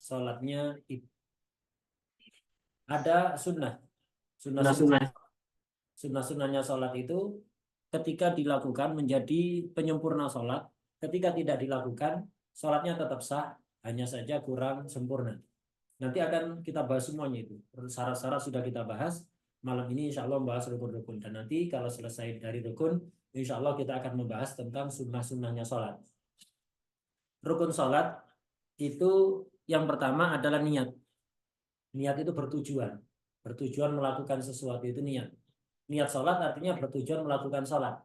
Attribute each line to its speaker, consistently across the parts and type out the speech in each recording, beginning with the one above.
Speaker 1: sholatnya ada sunnah.
Speaker 2: Sunnah-sunnah.
Speaker 1: Sunnah-sunnahnya sholat itu ketika dilakukan menjadi penyempurna sholat. Ketika tidak dilakukan, sholatnya tetap sah, hanya saja kurang sempurna. Nanti akan kita bahas semuanya itu. Syarat-syarat sudah kita bahas. Malam ini insya Allah membahas rukun-rukun. Dan nanti kalau selesai dari rukun, insya Allah kita akan membahas tentang sunnah-sunnahnya sholat. Rukun sholat itu yang pertama adalah niat. Niat itu bertujuan. Bertujuan melakukan sesuatu itu niat. Niat sholat artinya bertujuan melakukan sholat.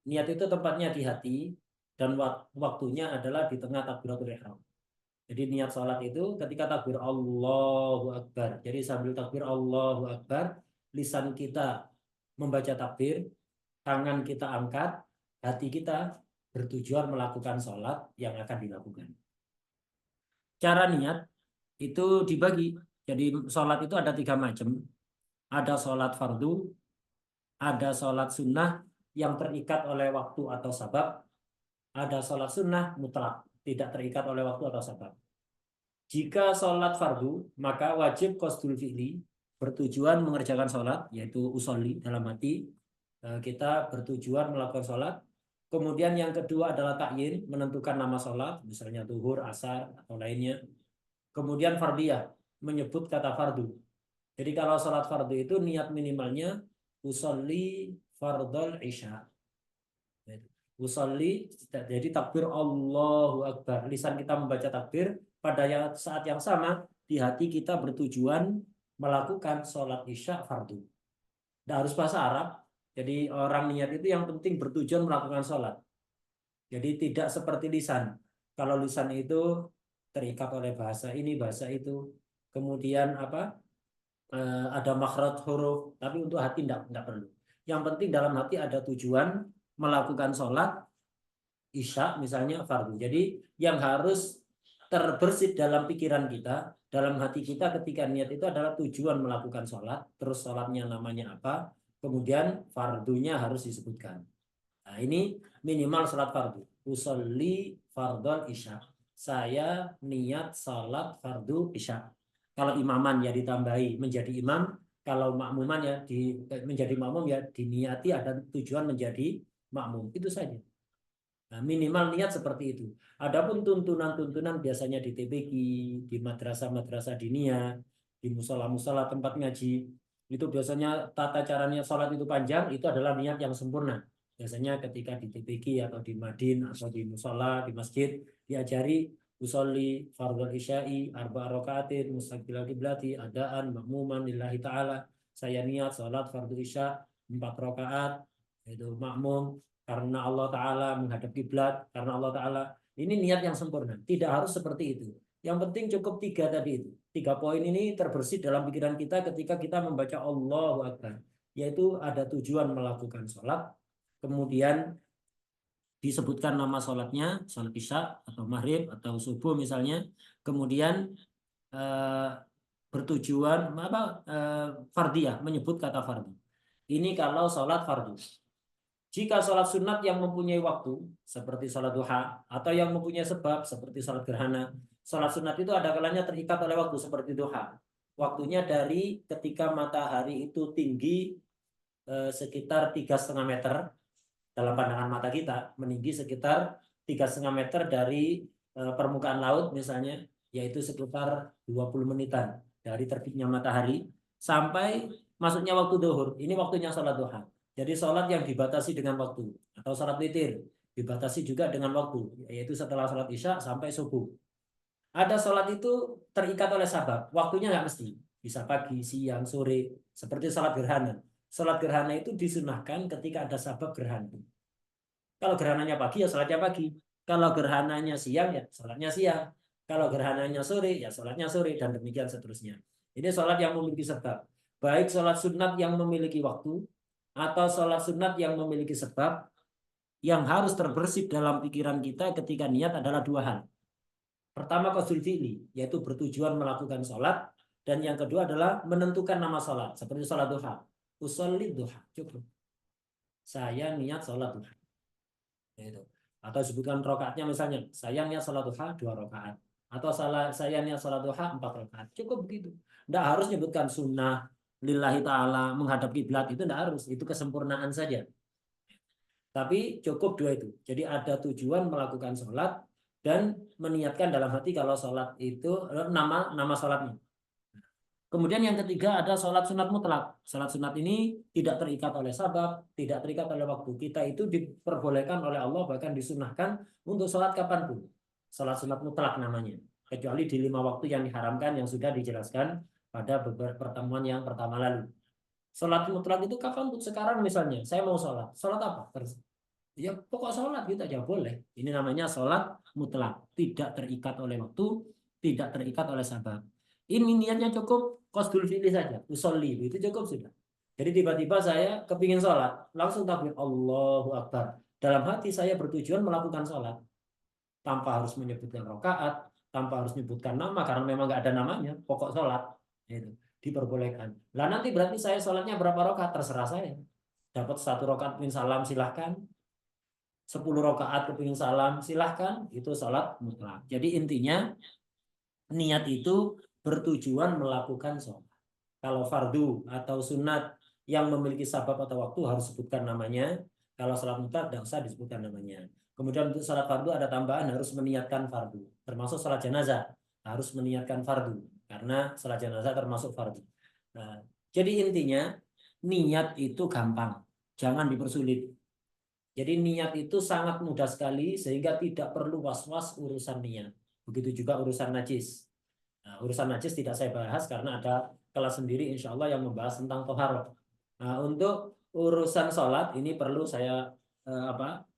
Speaker 1: Niat itu tempatnya di hati dan waktunya adalah di tengah takbiratul ihram. Jadi niat sholat itu ketika takbir Allahu Akbar. Jadi sambil takbir Allahu Akbar, lisan kita membaca takbir, tangan kita angkat, hati kita bertujuan melakukan sholat yang akan dilakukan. Cara niat itu dibagi. Jadi sholat itu ada 3 macam. Ada sholat fardu, ada sholat sunnah yang terikat oleh waktu atau sabab, ada sholat sunnah mutlak, tidak terikat oleh waktu atau sabab. Jika sholat fardu, maka wajib qasdul fi'li, bertujuan mengerjakan sholat, yaitu usolli dalam hati, kita bertujuan melakukan sholat. Kemudian yang kedua adalah ta'yin, menentukan nama sholat, misalnya zuhur, asar, atau lainnya. Kemudian fardiyah, menyebut kata fardu. Jadi kalau sholat fardu itu niat minimalnya usolli fardol isya. Usolli, jadi takbir Allahu Akbar. Lisan kita membaca takbir, pada saat yang sama di hati kita bertujuan melakukan sholat isya fardu. Tidak harus bahasa Arab. Jadi orang niat itu yang penting bertujuan melakukan sholat. Jadi tidak seperti lisan. Kalau lisan itu terikat oleh bahasa ini, bahasa itu. Kemudian apa? Ada makhraj huruf. Tapi untuk hati tidak perlu. Yang penting dalam hati ada tujuan melakukan sholat isya misalnya fardu. Jadi yang harus terbersit dalam pikiran kita, dalam hati kita ketika niat itu adalah tujuan melakukan sholat, terus sholatnya namanya apa, kemudian fardunya harus disebutkan. Nah ini minimal sholat fardu. Usolli fardol isya. Saya niat sholat fardu isya. Kalau imaman ya ditambahi menjadi imam, kalau makmuman ya menjadi makmum ya diniati ada tujuan menjadi makmum. Itu saja. Nah, minimal niat seperti itu. Adapun tuntunan-tuntunan biasanya di TPQ, di madrasah-madrasah diniyah, di musola-musola tempat ngaji, itu biasanya tata caranya sholat itu panjang, itu adalah niat yang sempurna. Biasanya ketika di TPQ atau di madin atau di musola, di masjid, diajari usolli fardhu isya'i arba rakaatin mustaqbilal qiblati adaan makmuman lillahi ta'ala. Saya niat sholat fardhu isya 4 rakaat, itu makmum karena Allah Ta'ala, menghadap kiblat karena Allah Ta'ala. Ini niat yang sempurna. Tidak harus seperti itu. Yang penting cukup 3 tadi itu. 3 poin ini terbersit dalam pikiran kita ketika kita membaca Allahu Akbar. Yaitu ada tujuan melakukan sholat. Kemudian disebutkan nama sholatnya, sholat isya atau maghrib atau subuh misalnya. Kemudian eh, bertujuan fardiyah, menyebut kata fardu. Ini kalau sholat fardu. Jika sholat sunat yang mempunyai waktu, seperti sholat duha, atau yang mempunyai sebab, seperti sholat gerhana, sholat sunat itu ada kalanya terikat oleh waktu, seperti duha. Waktunya dari ketika matahari itu tinggi sekitar 3,5 meter, dalam pandangan mata kita, meninggi sekitar 3,5 meter dari permukaan laut misalnya, yaitu sekitar 20 menitan dari terbitnya matahari, sampai masuknya waktu duhur. Ini waktunya sholat duha. Jadi sholat yang dibatasi dengan waktu atau sholat witir dibatasi juga dengan waktu, yaitu setelah sholat isya sampai subuh. Ada sholat itu terikat oleh sabab, waktunya nggak mesti, bisa pagi, siang, sore, seperti sholat gerhana. Sholat gerhana itu disunahkan ketika ada sabab gerhana. Kalau gerhananya pagi ya sholatnya pagi, kalau gerhananya siang ya sholatnya siang, kalau gerhananya sore ya sholatnya sore, dan demikian seterusnya. Ini sholat yang memiliki sebab, baik sholat sunat yang memiliki waktu atau sholat sunat yang memiliki sebab. Yang harus terbersit dalam pikiran kita ketika niat adalah 2 hal. Pertama qasdul fi'li, yaitu bertujuan melakukan sholat, dan yang kedua adalah menentukan nama sholat, seperti sholat duha. Usolli duha, cukup. Saya niat sholat duha. Itu. Atau sebutkan rokaatnya misalnya, saya niat sholat duha 2 rakaat. atau saya niat sholat duha 4 rakaat. Cukup begitu. Tidak harus nyebutkan sunnah lillahi ta'ala menghadap kiblat, itu tidak harus. Itu kesempurnaan saja. Tapi cukup 2 itu. Jadi ada tujuan melakukan sholat dan meniatkan dalam hati kalau sholat itu nama sholatnya. Kemudian yang ketiga ada sholat sunat mutlak. Sholat sunat ini tidak terikat oleh sabab, tidak terikat oleh waktu. Kita itu diperbolehkan oleh Allah, bahkan disunahkan untuk sholat kapanpun. Sholat sunat mutlak namanya. Kecuali di 5 waktu yang diharamkan yang sudah dijelaskan pada beberapa pertemuan yang pertama lalu. Sholat mutlak itu kapan? Sekarang misalnya, saya mau sholat. Sholat apa? Ya pokok sholat gitu aja boleh. Ini namanya sholat mutlak. Tidak terikat oleh waktu, tidak terikat oleh sabab. Ini niatnya cukup qasdul fi'li saja. Usolli, itu cukup sudah. Jadi tiba-tiba saya kepingin sholat. Langsung takbir Allahu Akbar. Dalam hati saya bertujuan melakukan sholat. Tanpa harus menyebutkan rakaat, tanpa harus menyebutkan nama. Karena memang nggak ada namanya. Pokok sholat. Itu diperbolehkan. Lah nanti berarti saya sholatnya berapa rakaat? Terserah saya. Dapat 1 rakaat min salam silahkan. 10 rakaat kepingin salam silahkan, itu sholat mutlak. Jadi intinya niat itu bertujuan melakukan sholat. Kalau fardu atau sunat yang memiliki sabab atau waktu harus sebutkan namanya. Kalau sholat mutlak tidak usah disebutkan namanya. Kemudian untuk sholat fardu ada tambahan, harus meniatkan fardu. Termasuk sholat jenazah harus meniatkan fardu karena sholat jenazah termasuk fardu. Nah, jadi intinya niat itu gampang, jangan dipersulit. Jadi niat itu sangat mudah sekali sehingga tidak perlu was-was urusan niat. Begitu juga urusan najis. Nah, urusan najis tidak saya bahas karena ada kelas sendiri insya Allah yang membahas tentang toharoh. Nah, untuk urusan sholat ini perlu saya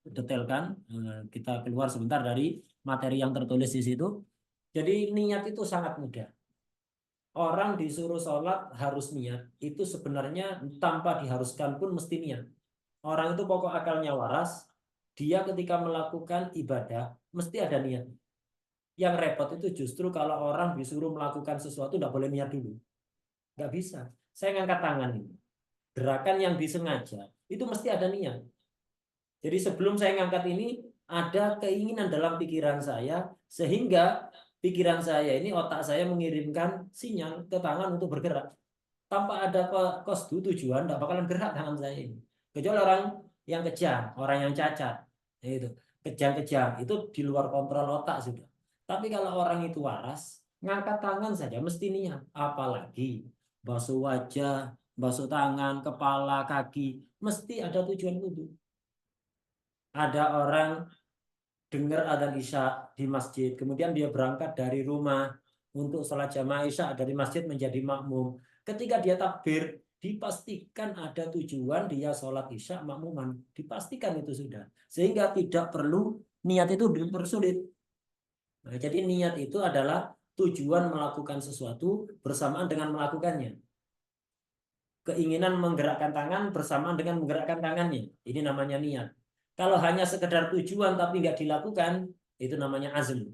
Speaker 1: detailkan. Kita keluar sebentar dari materi yang tertulis di situ. Jadi niat itu sangat mudah. Orang disuruh sholat harus niat. Itu sebenarnya tanpa diharuskan pun mesti niat. Orang itu pokok akalnya waras, dia ketika melakukan ibadah mesti ada niat. Yang repot itu justru kalau orang disuruh melakukan sesuatu tidak boleh niat dulu. Nggak bisa. Saya ngangkat tangan ini. Gerakan yang disengaja itu mesti ada niat. Jadi sebelum saya ngangkat ini ada keinginan dalam pikiran saya sehingga pikiran saya ini, otak saya mengirimkan sinyal ke tangan untuk bergerak. Tanpa ada kosdu tujuan tidak bakalan gerak tangan saya ini. Kecuali orang yang kejam, orang yang cacat, itu kejam-kejam itu di luar kontrol otak sudah. Tapi kalau orang itu waras, ngangkat tangan saja mesti niat. Apalagi basuh wajah, basuh tangan, kepala, kaki, mesti ada tujuan wudhu. Ada orang dengar adzan Isya di masjid, kemudian dia berangkat dari rumah untuk sholat jamaah Isya dari masjid menjadi makmum. Ketika dia takbir, dipastikan ada tujuan dia sholat Isya makmuman. Dipastikan itu sudah. Sehingga tidak perlu niat itu dipersulit. Nah, jadi niat itu adalah tujuan melakukan sesuatu bersamaan dengan melakukannya. Keinginan menggerakkan tangan bersamaan dengan menggerakkan tangannya. Ini namanya niat. Kalau hanya sekedar tujuan tapi nggak dilakukan, itu namanya azm.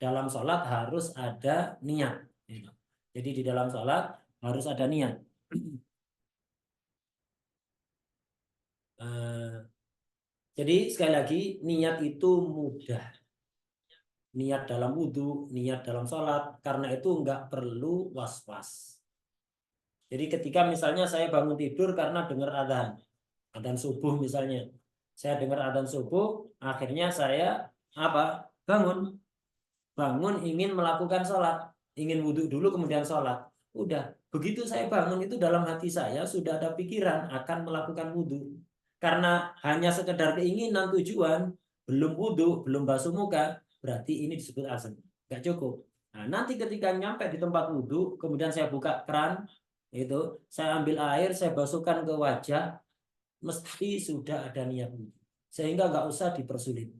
Speaker 1: Dalam sholat harus ada niat. Jadi di dalam sholat harus ada niat. Jadi sekali lagi niat itu mudah. Niat dalam wudhu, niat dalam sholat. Karena itu nggak perlu was-was. Jadi ketika misalnya saya bangun tidur karena dengar adzan subuh misalnya. Saya dengar adzan subuh, akhirnya saya bangun. Bangun ingin melakukan sholat, ingin wudhu dulu kemudian sholat. Udah, begitu saya bangun itu dalam hati saya sudah ada pikiran akan melakukan wudhu. Karena hanya sekedar keinginan tujuan, belum wudhu, belum basuh muka, berarti ini disebut azan. Nggak cukup. Nah, nanti ketika nyampe di tempat wudhu, kemudian saya buka keran, itu saya ambil air, saya basuhkan ke wajah, mesti sudah ada niat wudhu. Sehingga nggak usah dipersulit.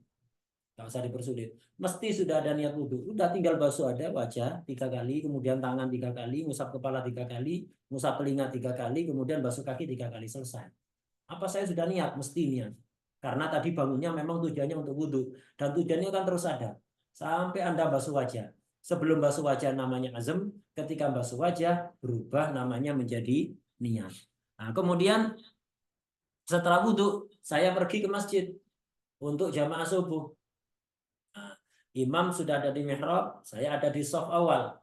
Speaker 1: Nggak usah dipersulit. Mesti sudah ada niat wudhu. Udah tinggal basuh ada wajah 3 kali, kemudian tangan 3 kali, ngusap kepala 3 kali, ngusap telinga 3 kali, kemudian basuh kaki 3 kali, selesai. Apa saya sudah niat? Mesti niat. Karena tadi bangunnya memang tujuannya untuk wudhu. Dan tujuannya kan terus ada. Sampai Anda basuh wajah. Sebelum basuh wajah namanya azam, ketika basuh wajah berubah namanya menjadi niat. Nah, kemudian setelah wudhu, saya pergi ke masjid untuk jamaah subuh. Imam sudah ada di mihrab, saya ada di shaf awal.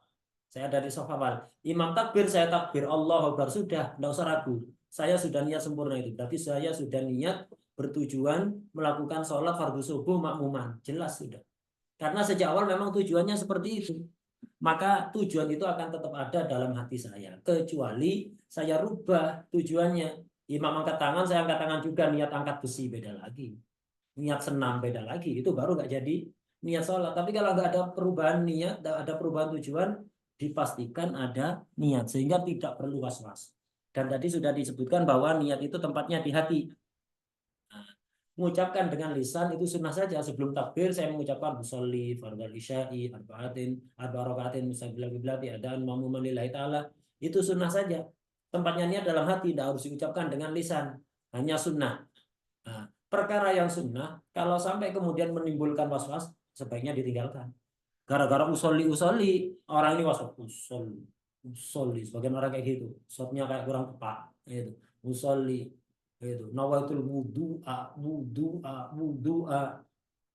Speaker 1: Saya ada di shaf awal. Imam takbir, saya takbir. Allahu Akbar, sudah, tidak usah ragu. Saya sudah niat sempurna itu. Berarti saya sudah niat bertujuan melakukan sholat fardu subuh makmuman. Jelas sudah. Karena sejak awal memang tujuannya seperti itu. Maka tujuan itu akan tetap ada dalam hati saya. Kecuali saya rubah tujuannya. Imam angkat tangan, saya angkat tangan juga. Niat angkat besi, beda lagi. Niat senam, beda lagi. Itu baru nggak jadi niat sholat. Tapi kalau nggak ada perubahan niat, nggak ada perubahan tujuan, dipastikan ada niat. Sehingga tidak perlu was-was. Dan tadi sudah disebutkan bahwa niat itu tempatnya di hati. Mengucapkan dengan lisan itu sunnah saja. Sebelum takbir saya mengucapkan musolli fardhu isya'i arba rakaatin musabbilah qiblati adaan mammuman lillahi taala. Itu sunnah saja. Tempatnya niat dalam hati, tidak harus diucapkan dengan lisan. Hanya sunnah. Nah, perkara yang sunnah kalau sampai kemudian menimbulkan was-was sebaiknya ditinggalkan. Gara-gara usolli orang ini was-was usolli sebagian orang kayak gitu. Shotnya kayak kurang tepat gitu. Usolli itu nawaitul wudu'a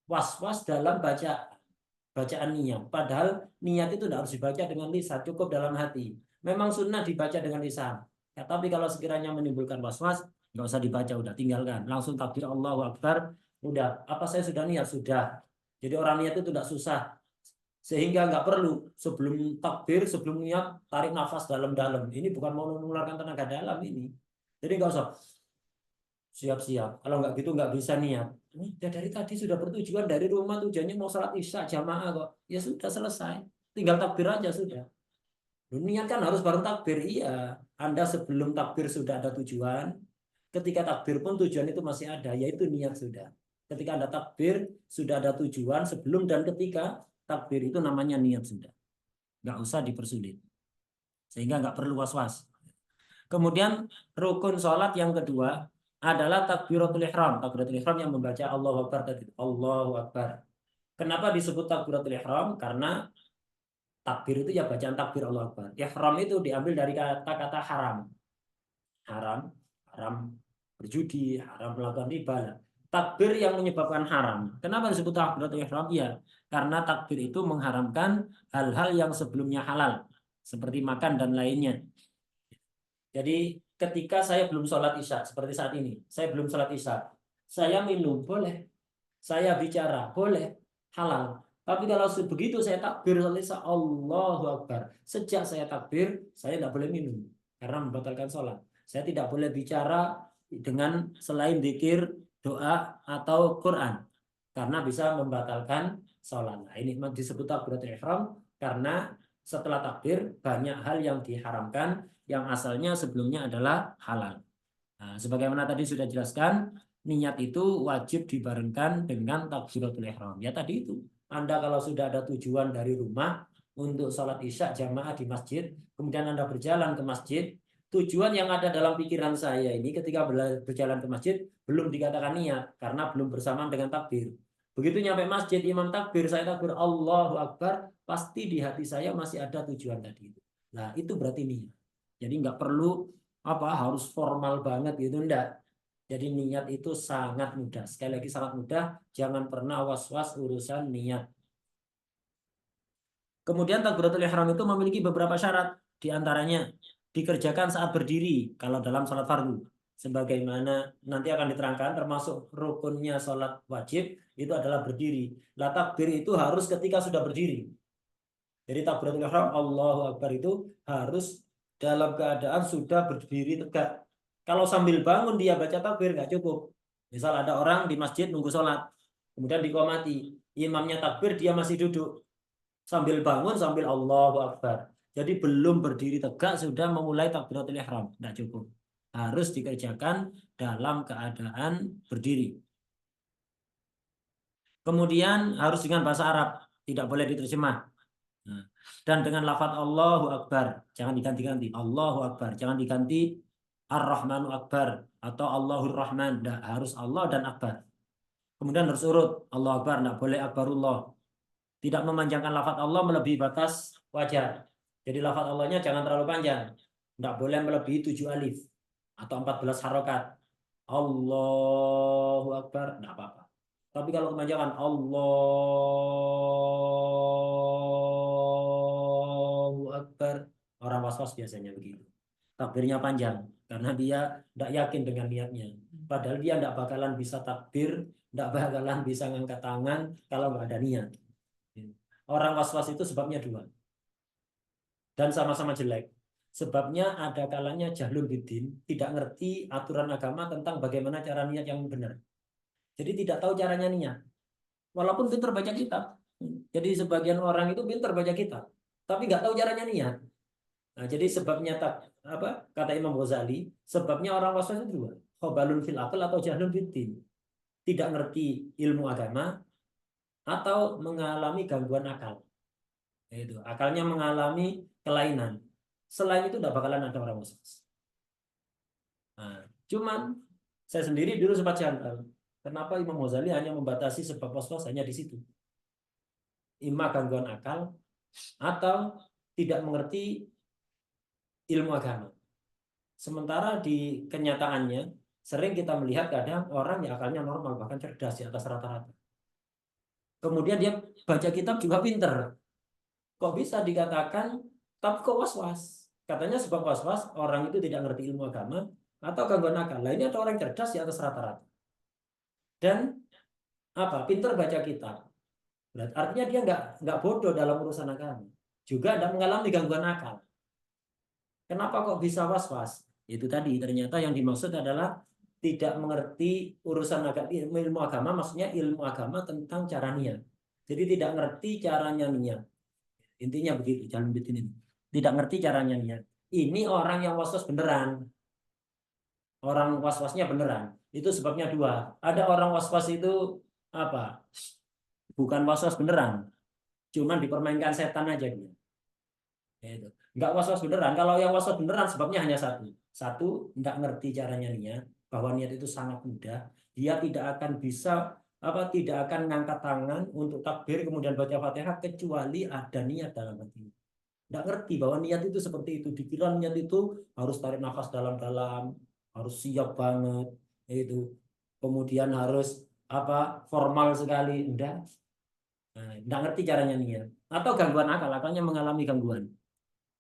Speaker 1: was-was dalam bacaan niat, padahal niat itu tidak harus dibaca dengan lisan, cukup dalam hati. Memang sunnah dibaca dengan lisan ya, tapi kalau sekiranya menimbulkan was-was nggak usah dibaca, udah tinggalkan, langsung takbir Allahu Akbar, udah. Apa saya sudah niat, sudah. Jadi orang niat itu tidak susah, sehingga nggak perlu sebelum takbir, sebelum niat tarik nafas dalam-dalam. Ini bukan mau mengeluarkan tenaga dalam ini. Jadi nggak usah siap-siap. Kalau nggak gitu nggak bisa niat. Ya dari tadi sudah bertujuan dari rumah, tujuannya mau sholat isya jamaah kok. Ya sudah selesai. Tinggal takbir aja sudah. Niat kan harus baru takbir. Iya. Anda sebelum takbir sudah ada tujuan. Ketika takbir pun tujuan itu masih ada. Yaitu niat sudah. Ketika Anda takbir sudah ada tujuan. Sebelum dan ketika takbir itu namanya niat sudah. Nggak usah dipersulit. Sehingga nggak perlu was-was. Kemudian rukun sholat yang kedua adalah takbiratul ihram. Takbiratul ihram yang membaca Allahu Akbar tadi. Allahu Akbar. Kenapa disebut takbiratul ihram? Karena takbir itu ya bacaan takbir Allahu Akbar. Ihram itu diambil dari kata-kata haram. Haram, haram berjudi, haram melakukan riba. Takbir yang menyebabkan haram. Kenapa disebut takbiratul ihram? Ya, karena takbir itu mengharamkan hal-hal yang sebelumnya halal, seperti makan dan lainnya. Jadi ketika saya belum sholat isya, seperti saat ini, saya belum sholat isya, saya minum boleh, saya bicara boleh, halal. Tapi kalau begitu saya takbir sholat isya, Allahu Akbar. Sejak saya takbir, saya tidak boleh minum karena membatalkan sholat. Saya tidak boleh bicara dengan selain zikir, doa atau Quran karena bisa membatalkan sholat. Nah, ini disebut takbiratul ihram karena setelah takbir banyak hal yang diharamkan yang asalnya sebelumnya adalah halal. Nah, sebagaimana tadi sudah jelaskan, niat itu wajib dibarengkan dengan takbiratul ihram. Ya tadi itu, Anda kalau sudah ada tujuan dari rumah untuk sholat isya jamaah di masjid, kemudian Anda berjalan ke masjid, tujuan yang ada dalam pikiran saya ini ketika berjalan ke masjid belum dikatakan niat karena belum bersamaan dengan takbir. Begitu nyampe masjid, imam takbir, saya takbir Allahu Akbar, pasti di hati saya masih ada tujuan tadi itu. Nah, itu berarti niat. Jadi nggak perlu harus formal banget gitu, enggak. Jadi niat itu sangat mudah. Sekali lagi sangat mudah, jangan pernah was-was urusan niat. Kemudian takbiratul ihram itu memiliki beberapa syarat, di antaranya dikerjakan saat berdiri kalau dalam sholat fardu. Sebagaimana nanti akan diterangkan, termasuk rukunnya sholat wajib itu adalah berdiri. Lah takbir itu harus ketika sudah berdiri. Jadi takbiratul ihram Allahu Akbar itu harus dalam keadaan sudah berdiri tegak. Kalau sambil bangun dia baca takbir nggak cukup. Misal ada orang di masjid nunggu sholat, kemudian dikomati, imamnya takbir dia masih duduk, sambil bangun sambil Allahu Akbar. Jadi belum berdiri tegak sudah memulai takbiratul ihram, nggak cukup. Harus dikerjakan dalam keadaan berdiri. Kemudian harus dengan bahasa Arab, tidak boleh diterjemah. Nah, dan dengan lafaz Allahu Akbar, jangan diganti-ganti. Allahu Akbar, jangan diganti Ar-Rahmanu Akbar atau Allahur Rahman. Nah, harus Allah dan Akbar. Kemudian harus urut. Allahu Akbar, tidak boleh Akbarullah. Tidak memanjangkan lafaz Allah melebihi batas wajar. Jadi lafaz Allahnya jangan terlalu panjang. Tidak boleh melebihi 7 alif atau 14 harokat. Allahu Akbar, tidak apa-apa. Tapi kalau kepanjangan Allahu Akbar, orang was-was biasanya begitu. Takbirnya panjang karena dia tidak yakin dengan niatnya. Padahal dia tidak bakalan bisa takbir, tidak bakalan bisa ngangkat tangan kalau nggak ada niat. Orang was-was itu sebabnya dua dan sama-sama jelek. Sebabnya ada kalanya jahlul bidin, tidak ngerti aturan agama tentang bagaimana cara niat yang benar. Jadi tidak tahu caranya niat. Walaupun pintar baca kitab. Jadi sebagian orang itu pintar baca kitab, tapi nggak tahu caranya niat. Nah, jadi sebabnya apa kata Imam Ghazali, sebabnya orang waswas itu dua, khobalun fil akal atau jahlun fiddin, tidak ngerti ilmu agama atau mengalami gangguan akal. Itu akalnya mengalami kelainan. Selain itu tidak bakalan ada orang waswas. Nah, cuman saya sendiri dulu sempat janggal. Kenapa Imam Ghazali hanya membatasi sebab waswas hanya di situ? Ima gangguan akal atau tidak mengerti ilmu agama. Sementara di kenyataannya sering kita melihat kadang orang yang akalnya normal bahkan cerdas di atas rata-rata. Kemudian dia baca kitab juga pinter. Kok bisa dikatakan tapi kok was-was? Katanya sebab was-was orang itu tidak ngerti ilmu agama atau gangguan akal. Lah ini ada orang cerdas di atas rata-rata. Dan apa? Pinter baca kitab. Artinya dia nggak bodoh dalam urusan agama. Juga tidak mengalami gangguan akal. Kenapa kok bisa was-was? Itu tadi ternyata yang dimaksud adalah tidak mengerti urusan agama, ilmu agama, maksudnya ilmu agama tentang cara niat. Jadi tidak ngerti caranya niat. Intinya begitu, jangan bikin ini. Tidak ngerti caranya niat. Ini orang yang was-was beneran. Orang was-wasnya beneran. Itu sebabnya dua. Ada orang was-was itu apa? Bukan was-was beneran. Cuman dipermainkan setan aja dia. Itu. Nggak was-was beneran. Kalau yang was-was beneran sebabnya hanya satu. Satu, nggak ngerti caranya niat. Bahwa niat itu sangat mudah. Dia tidak akan bisa tidak akan ngangkat tangan untuk takbir kemudian baca Fatihah kecuali ada niat dalam hati. Nggak ngerti bahwa niat itu seperti itu. Dikira niat itu harus tarik nafas dalam-dalam, harus siap banget, itu. Kemudian harus formal sekali, udah. Nah, nggak ngerti caranya niat. Atau gangguan akal, akalnya mengalami gangguan.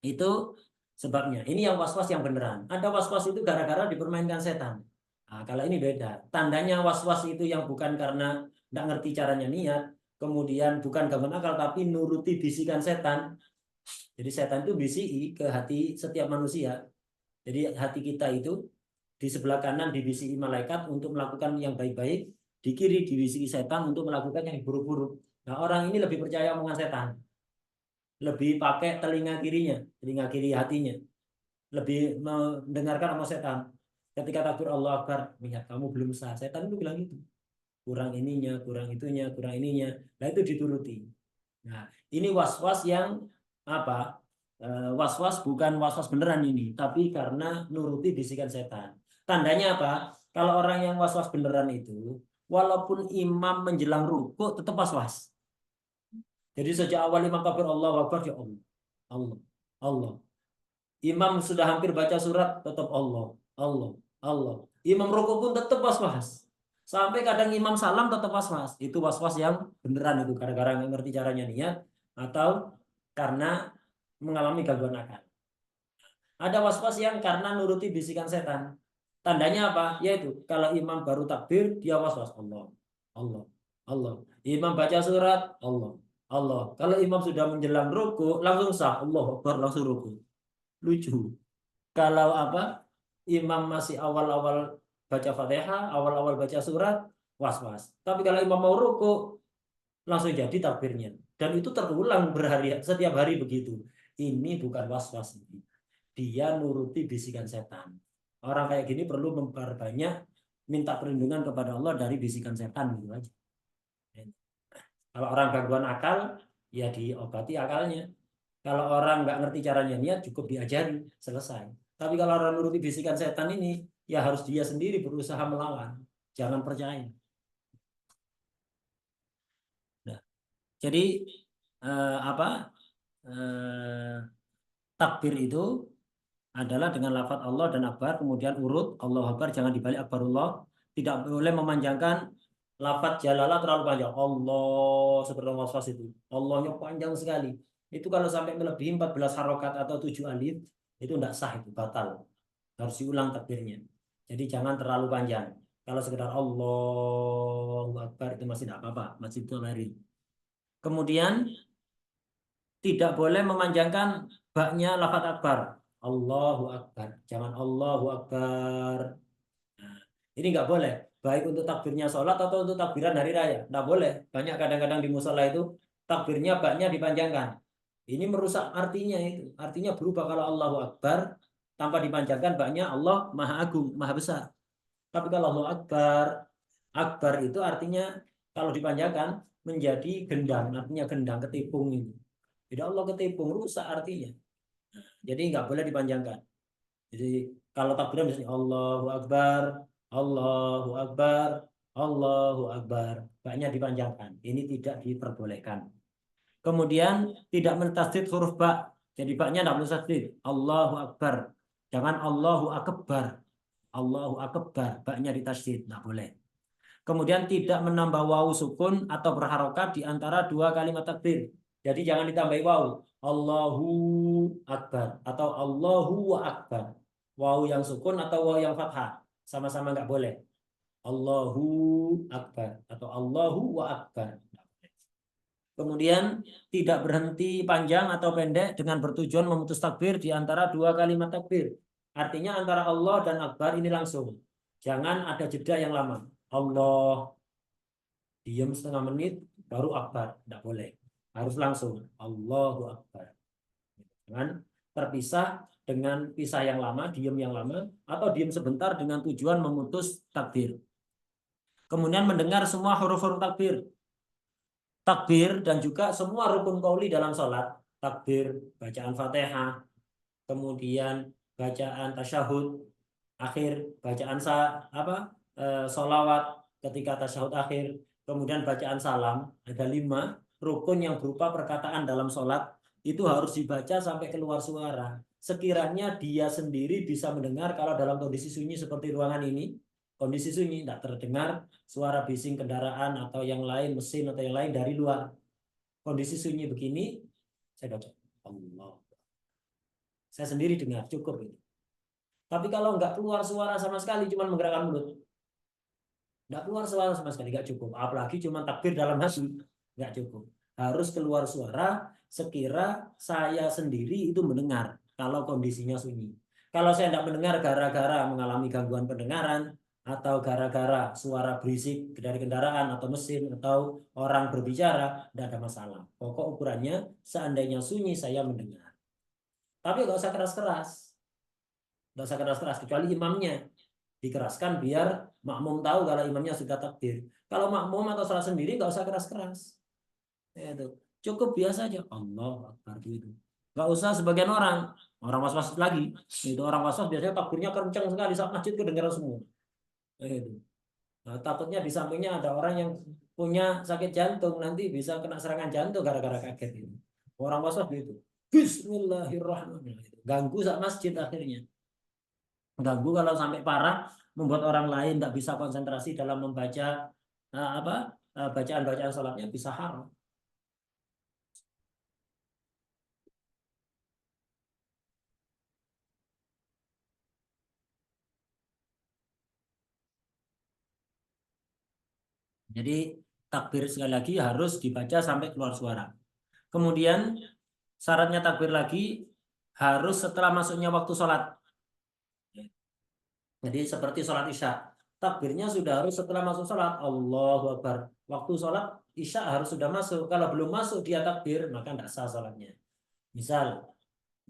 Speaker 1: Itu sebabnya. Ini yang was-was yang beneran. Ada was-was itu gara-gara dipermainkan setan. Nah, kalau ini beda. Tandanya was-was itu yang bukan karena nggak ngerti caranya niat, kemudian bukan gangguan akal, tapi nuruti bisikan setan. Jadi setan itu bisiki ke hati setiap manusia. Jadi hati kita itu di sebelah kanan dibisiki malaikat untuk melakukan yang baik-baik, di kiri dibisiki setan untuk melakukan yang buruk-buruk. Nah, orang ini lebih percaya omongan setan. Lebih pakai telinga kirinya, telinga kiri hatinya. Lebih mendengarkan omongan setan. Ketika takbir Allah Akbar, lihat kamu belum sah. Setan itu bilang gitu. Kurang ininya, kurang itunya, kurang ininya. Nah, itu dituruti. Nah, ini was-was yang apa? Was-was bukan was-was beneran ini, tapi karena nuruti bisikan setan. Tandanya apa? Kalau orang yang was-was beneran itu, walaupun imam menjelang ruku tetap was-was. Jadi sejak awal imam takbir Allah Akbar ya Allah, Allah, Allah. Imam sudah hampir baca surat tetap Allah, Allah, Allah. Imam ruku pun tetap was-was. Sampai kadang imam salam tetap was-was. Itu was-was yang beneran itu gara-gara nggak ngerti caranya niat atau karena mengalami gangguan akal. Ada was-was yang karena nuruti bisikan setan. Tandanya apa? Yaitu kalau imam baru takbir dia was-was Allah, Allah, Allah. Imam baca surat Allah, Allah. Kalau imam sudah menjelang ruku langsung sah Allah Akbar langsung ruku. Lucu. Kalau imam masih awal-awal baca Fatihah, awal-awal baca surat was-was. Tapi kalau imam mau ruku langsung jadi takbirnya. Dan itu terulang berhari setiap hari begitu. Ini bukan was-was. Dia nuruti bisikan setan. Orang kayak gini perlu memperbanyak minta perlindungan kepada Allah dari bisikan setan gitu aja. Kalau orang gangguan akal, ya diobati akalnya. Kalau orang nggak ngerti caranya niat, cukup diajari, selesai. Tapi kalau orang nuruti bisikan setan ini, ya harus dia sendiri berusaha melawan. Jangan percaya. Nah, jadi apa? Takbir itu adalah dengan lafaz Allah dan Akbar, kemudian urut Allah Akbar, jangan dibalik Akbarullah, tidak boleh memanjangkan lafaz jalalah terlalu panjang. Allah seperti was-was itu. Allahnya panjang sekali. Itu kalau sampai melebihi 14 harokat atau 7 alif, itu tidak sah, itu batal. Harus diulang takbirnya. Jadi jangan terlalu panjang. Kalau sekedar Allahu Akbar itu masih tidak apa-apa, masih tolerir. Kemudian tidak boleh memanjangkan baknya lafaz akbar. Allahu Akbar. Jangan Allahu Akbar. Nah, ini nggak boleh. Baik untuk takbirnya sholat atau untuk takbiran hari raya. Nggak boleh. Banyak kadang-kadang di musola itu takbirnya baknya dipanjangkan. Ini merusak artinya itu. Artinya berubah kalau Allahu Akbar tanpa dipanjangkan baknya Allah Maha Agung, Maha Besar. Tapi kalau Allahu Akbar, Akbar itu artinya kalau dipanjangkan menjadi gendang, artinya gendang ketipung itu. Tidak Allah ketipung, rusak artinya. Jadi nggak boleh dipanjangkan. Jadi kalau takbiran misalnya Allahu Akbar, Allahu Akbar, Allahu Akbar, baknya dipanjangkan. Ini tidak diperbolehkan. Kemudian tidak mentasdid huruf ba. Jadi baknya tidak perlu tasdid. Allahu Akbar. Jangan Allahu Akbar. Allahu Akbar. Baknya ditasdid. Tidak boleh. Kemudian tidak menambah wawu sukun atau berharokat di antara dua kalimat takbir. Jadi jangan ditambahi wawu. Allahu Akbar atau Allahu Akbar. Wawu yang sukun atau wawu yang fathah. Sama-sama nggak boleh. Allahu Akbar atau Allahu Akbar. Kemudian tidak berhenti panjang atau pendek dengan bertujuan memutus takbir di antara dua kalimat takbir. Artinya antara Allah dan Akbar ini langsung. Jangan ada jeda yang lama. Allah, diam setengah menit, baru Akbar. Tidak boleh. Harus langsung. Allahu Akbar. Jangan terpisah dengan pisah yang lama, diam yang lama, atau diam sebentar dengan tujuan memutus takbir. Kemudian mendengar semua huruf-huruf takbir. Takbir dan juga semua rukun qauli dalam sholat, takbir, bacaan Fatihah, kemudian bacaan tasyahud akhir, bacaan sholawat ketika tasyahud akhir, kemudian bacaan salam. Ada 5 rukun yang berupa perkataan dalam sholat itu harus dibaca sampai keluar suara. Sekiranya dia sendiri bisa mendengar kalau dalam kondisi sunyi seperti ruangan ini. Kondisi sunyi, tidak terdengar suara bising kendaraan atau yang lain, mesin atau yang lain dari luar. Kondisi sunyi begini, saya baca Allah. Saya sendiri dengar, cukup ini. Tapi kalau nggak keluar suara sama sekali, cuma menggerakkan mulut, nggak keluar suara sama sekali, nggak cukup. Apalagi cuma takbir dalam hati, nggak cukup. Harus keluar suara sekira saya sendiri itu mendengar kalau kondisinya sunyi. Kalau saya tidak mendengar gara-gara mengalami gangguan pendengaran, atau gara-gara suara berisik dari kendaraan atau mesin atau orang berbicara, tidak ada masalah. Pokok ukurannya seandainya sunyi saya mendengar. Tapi nggak usah keras-keras, nggak usah keras-keras kecuali imamnya dikeraskan biar makmum tahu kalau imamnya sudah takbir. Kalau makmum atau salat sendiri nggak usah keras-keras. Itu cukup biasa aja Allah Akbar itu. Nggak usah sebagian orang was-was lagi. Itu orang was-was biasanya takbirnya kencang sekali saat masjid kedengaran semua. Itu. Nah, takutnya di sampingnya ada orang yang punya sakit jantung, nanti bisa kena serangan jantung gara-gara kaget itu. Orang waswas gitu. Bismillahirrahmanirrahim. Ganggu saat masjid akhirnya. Ganggu kalau sampai parah, membuat orang lain tidak bisa konsentrasi dalam membaca bacaan-bacaan sholatnya bisa haram. Jadi takbir sekali lagi harus dibaca sampai keluar suara. Kemudian syaratnya takbir lagi harus setelah masuknya waktu sholat. Jadi seperti sholat isya, takbirnya sudah harus setelah masuk sholat. Allahu Akbar. Waktu sholat isya harus sudah masuk. Kalau belum masuk dia takbir, maka tidak sah sholatnya. Misal,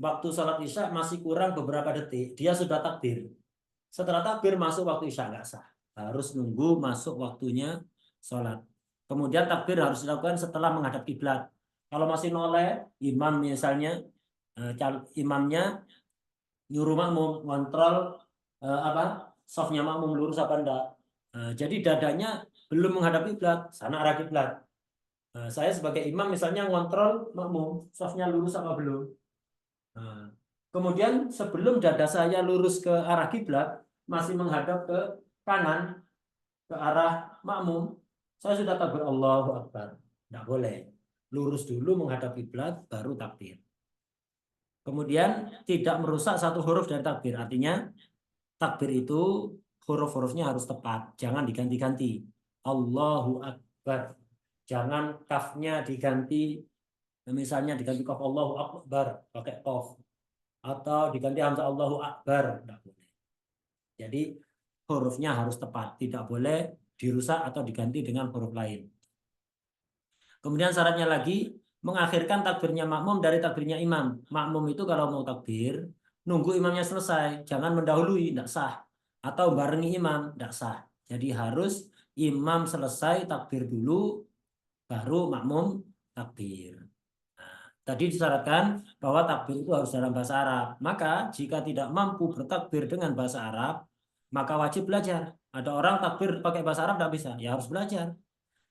Speaker 1: waktu sholat isya masih kurang beberapa detik, dia sudah takbir. Setelah takbir masuk waktu isya, nggak sah. Harus nunggu masuk waktunya sholat. Kemudian takbir harus dilakukan setelah menghadap kiblat. Kalau masih noleh, imam misalnya, imamnya nyuruh makmum kontrol softnya makmum lurus apa enggak. Jadi dadanya belum menghadap kiblat, sana arah kiblat. Saya sebagai imam misalnya ngontrol makmum softnya lurus apa belum. Kemudian sebelum dada saya lurus ke arah kiblat, masih menghadap ke kanan, ke arah makmum, Saya sudah takbir Allahu Akbar. Tidak boleh. Lurus dulu menghadap kiblat, baru takbir. Kemudian tidak merusak satu huruf dari takbir. Artinya takbir itu huruf-hurufnya harus tepat. Jangan diganti-ganti. Allahu Akbar. Jangan kafnya diganti. Misalnya diganti kaf Allahu Akbar. Pakai kaf. Atau diganti hamzah Allahu Akbar. Tidak boleh. Jadi hurufnya harus tepat. Tidak boleh dirusak atau diganti dengan huruf lain. Kemudian syaratnya lagi mengakhirkan takbirnya makmum dari takbirnya imam. Makmum itu kalau mau takbir, nunggu imamnya selesai, jangan mendahului, tidak sah. Atau barengi imam, tidak sah. Jadi harus imam selesai takbir dulu, baru makmum takbir. Nah, tadi disyaratkan bahwa takbir itu harus dalam bahasa Arab. Maka jika tidak mampu bertakbir dengan bahasa Arab, maka wajib belajar. Ada orang takbir pakai bahasa Arab tidak bisa, ya harus belajar.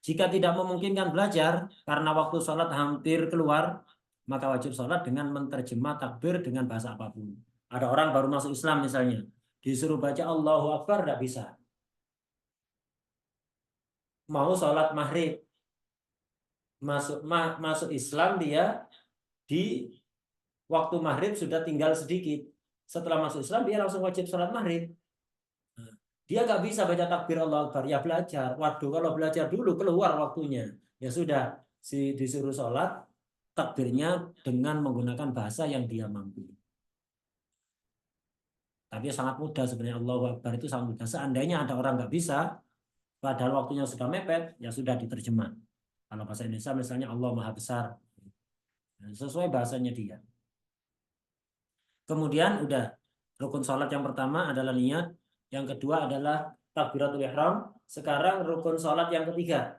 Speaker 1: Jika tidak memungkinkan belajar karena waktu sholat hampir keluar, maka wajib sholat dengan menerjemah takbir dengan bahasa apapun. Ada orang baru masuk Islam misalnya, disuruh baca Allahu Akbar tidak bisa. Mau sholat maghrib, masuk Islam dia di waktu maghrib sudah tinggal sedikit. Setelah masuk Islam dia langsung wajib sholat maghrib. Dia nggak bisa baca takbir Allah Akbar, ya belajar. Waduh, kalau belajar dulu keluar waktunya. Ya sudah, disuruh sholat, takbirnya dengan menggunakan bahasa yang dia mampu. Tapi sangat mudah sebenarnya Allahu Akbar itu sangat mudah. Seandainya ada orang nggak bisa, padahal waktunya sudah mepet, ya sudah diterjemah. Kalau bahasa Indonesia misalnya Allah Maha Besar, sesuai bahasanya dia. Kemudian udah rukun sholat yang pertama adalah niat, yang kedua adalah takbiratul ihram. Sekarang rukun sholat yang ketiga,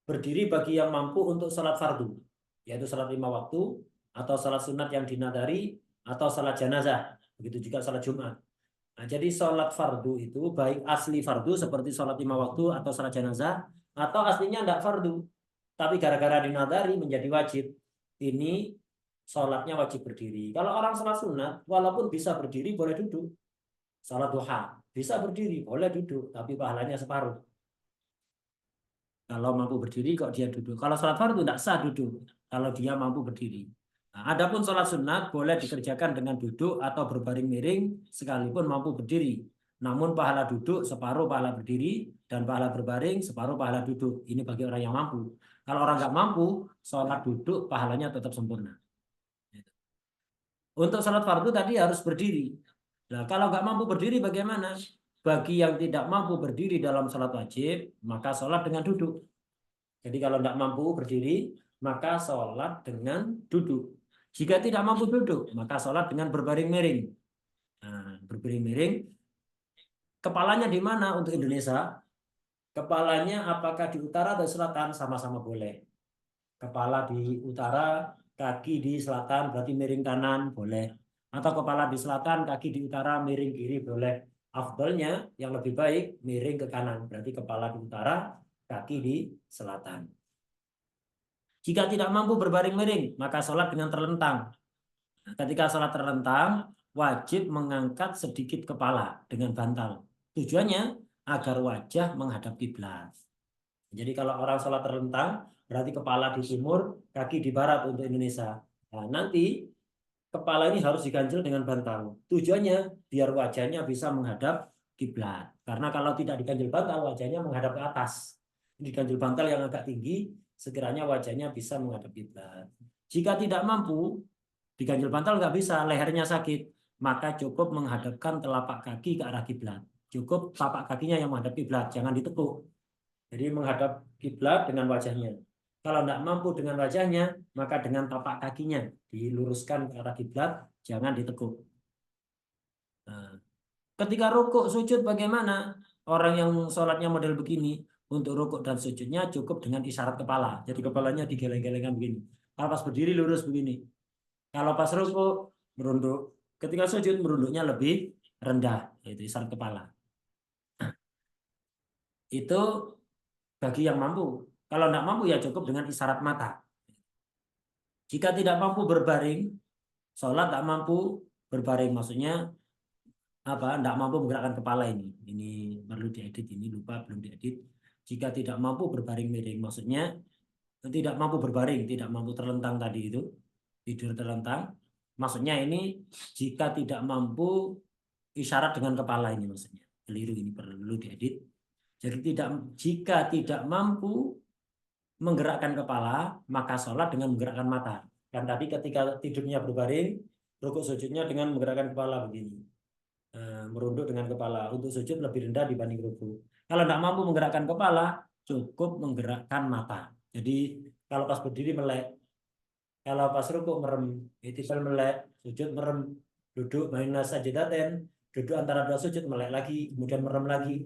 Speaker 1: berdiri bagi yang mampu untuk sholat fardu, yaitu sholat 5 waktu, atau sholat sunat yang dinadari, atau sholat jenazah, begitu juga sholat Jumat. Nah, jadi sholat fardu itu baik asli fardu seperti sholat 5 waktu atau sholat jenazah, atau aslinya tidak fardu, tapi gara-gara dinadari menjadi wajib. Ini sholatnya wajib berdiri. Kalau orang sholat sunat, walaupun bisa berdiri, boleh duduk. Sholat duha, bisa berdiri, boleh duduk, tapi pahalanya separuh. Kalau mampu berdiri kok dia duduk. Kalau sholat fardu tidak sah duduk. Kalau dia mampu berdiri. Nah, adapun sholat sunat boleh dikerjakan dengan duduk atau berbaring miring sekalipun mampu berdiri. Namun pahala duduk separuh pahala berdiri dan pahala berbaring separuh pahala duduk. Ini bagi orang yang mampu. Kalau orang nggak mampu, sholat duduk pahalanya tetap sempurna. Untuk sholat fardu tadi harus berdiri. Nah, kalau nggak mampu berdiri bagaimana? Bagi yang tidak mampu berdiri dalam sholat wajib, maka sholat dengan duduk. Jadi kalau tidak mampu berdiri, maka sholat dengan duduk. Jika tidak mampu duduk, maka sholat dengan berbaring miring. Nah, berbaring miring, kepalanya di mana untuk Indonesia? Kepalanya apakah di utara atau selatan? Sama-sama boleh. Kepala di utara, kaki di selatan, berarti miring kanan, boleh. Atau kepala di selatan, kaki di utara, miring kiri, boleh. Afdalnya yang lebih baik miring ke kanan, berarti kepala di utara, kaki di selatan. Jika tidak mampu berbaring miring, maka sholat dengan terlentang. Nah, ketika sholat terlentang, wajib mengangkat sedikit kepala dengan bantal. Tujuannya agar wajah menghadap kiblat. Jadi kalau orang sholat terlentang, berarti kepala di timur, kaki di barat untuk Indonesia. Nah, nanti kepala ini harus diganjel dengan bantal. Tujuannya biar wajahnya bisa menghadap kiblat. Karena kalau tidak diganjel bantal, wajahnya menghadap ke atas. Diganjel bantal yang agak tinggi, sekiranya wajahnya bisa menghadap kiblat. Jika tidak mampu, diganjel bantal nggak bisa, lehernya sakit, maka cukup menghadapkan telapak kaki ke arah kiblat. Cukup telapak kakinya yang menghadap kiblat, jangan ditekuk. Jadi menghadap kiblat dengan wajahnya. Kalau tidak mampu dengan wajahnya, maka dengan tapak kakinya diluruskan ke arah kiblat, jangan ditekuk. Nah, ketika rukuk sujud bagaimana? Orang yang sholatnya model begini, untuk rukuk dan sujudnya cukup dengan isyarat kepala. Jadi kepalanya digeleng-gelengkan begini. Kalau pas berdiri lurus begini. Kalau pas rukuk merunduk. Ketika sujud merunduknya lebih rendah, yaitu isyarat kepala. Itu bagi yang mampu. Kalau tidak mampu ya cukup dengan isyarat mata. Jika tidak mampu berbaring, sholat tak mampu berbaring, maksudnya apa? Tidak mampu menggerakkan kepala ini. Ini perlu diedit, ini lupa belum diedit. Jika tidak mampu berbaring miring, maksudnya tidak mampu berbaring, tidak mampu terlentang tadi itu, tidur terlentang. Maksudnya ini jika tidak mampu isyarat dengan kepala ini maksudnya. Keliru ini perlu diedit. Jadi jika tidak mampu menggerakkan kepala, maka sholat dengan menggerakkan mata. Dan tadi ketika tidurnya berbaring, rukuk sujudnya dengan menggerakkan kepala begini. Merunduk dengan kepala. Untuk sujud lebih rendah dibanding rukuk. Kalau tidak mampu menggerakkan kepala, cukup menggerakkan mata. Jadi kalau pas berdiri melek, kalau pas rukuk merem, itikal melek, sujud merem, duduk baina sajdatain, duduk antara dua sujud melek lagi, kemudian merem lagi.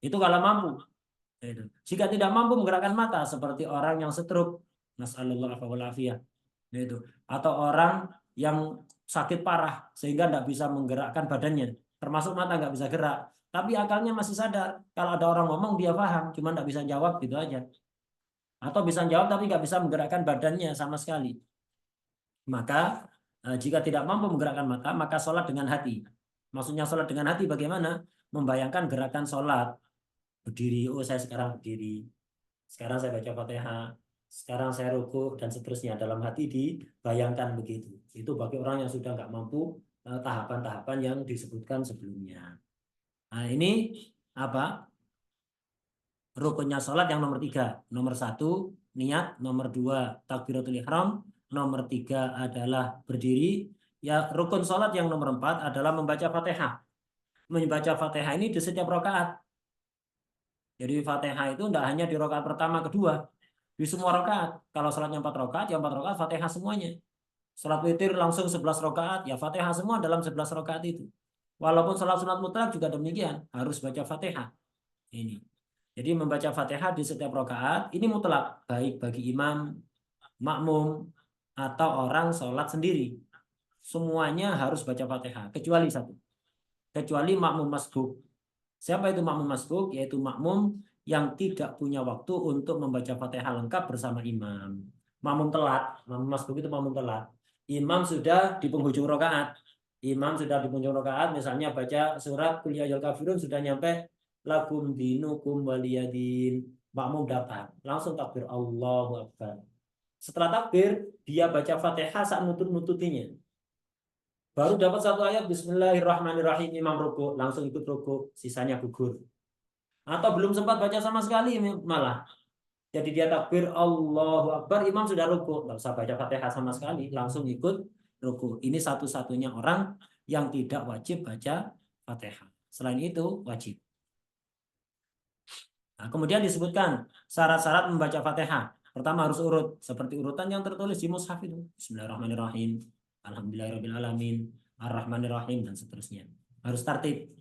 Speaker 1: Itu kalau mampu. Itu. Jika tidak mampu menggerakkan mata seperti orang yang stroke, nasallallahu alaihi itu, atau orang yang sakit parah sehingga tidak bisa menggerakkan badannya, termasuk mata nggak bisa gerak, tapi akalnya masih sadar. Kalau ada orang ngomong dia paham, cuma nggak bisa jawab gitu aja. Atau bisa jawab tapi nggak bisa menggerakkan badannya sama sekali. Maka jika tidak mampu menggerakkan mata, maka sholat dengan hati. Maksudnya sholat dengan hati bagaimana? Membayangkan gerakan sholat. Berdiri, oh saya sekarang berdiri. Sekarang saya baca Fatihah. Sekarang saya ruku dan seterusnya. Dalam hati dibayangkan begitu. Itu bagi orang yang sudah nggak mampu tahapan-tahapan yang disebutkan sebelumnya. Nah ini apa? Rukunnya sholat yang nomor 3. Nomor 1, niat. Nomor 2, takbiratul ihram. Nomor 3 adalah berdiri. Ya, rukun sholat yang nomor 4 adalah membaca Fatihah. Membaca Fatihah ini di setiap rakaat. Jadi Fatihah itu tidak hanya di rakaat pertama, kedua, di semua rakaat. Kalau sholatnya 4 rakaat, ya 4 rakaat Fatihah semuanya. Sholat witir langsung 11 rakaat, ya Fatihah semua dalam 11 rakaat itu. Walaupun sholat sunat mutlak juga demikian, harus baca Fatihah. Ini. Jadi membaca Fatihah di setiap rakaat ini mutlak, baik bagi imam, makmum, atau orang sholat sendiri. Semuanya harus baca Fatihah, kecuali satu. Kecuali makmum masbuk. Siapa itu makmum masbuk? Yaitu makmum yang tidak punya waktu untuk membaca Fatihah lengkap bersama imam. Makmum telat, makmum masbuk itu makmum telat. Imam sudah di penghujung rakaat. Imam sudah di penghujung rakaat, misalnya baca surat Qul ya ayyuhal kafirun sudah nyampe lakum dinukum waliyadin. Makmum datang, langsung takbir Allahu Akbar. Setelah takbir, dia baca Fatihah saat nutut-nututinya. Baru dapat satu ayat Bismillahirrahmanirrahim, imam ruku, langsung ikut ruku, sisanya gugur. Atau belum sempat baca sama sekali malah. Jadi dia takbir Allahu Akbar, imam sudah ruku, nggak usah baca Fatihah sama sekali, langsung ikut ruku. Ini satu-satunya orang yang tidak wajib baca Fatihah. Selain itu wajib. Nah, kemudian disebutkan syarat-syarat membaca Fatihah. Pertama harus urut seperti urutan yang tertulis di mushaf itu. Bismillahirrahmanirrahim. Alhamdulillahirrahmanirrahim. Ar-Rahmanirrahim dan seterusnya. Harus tertib.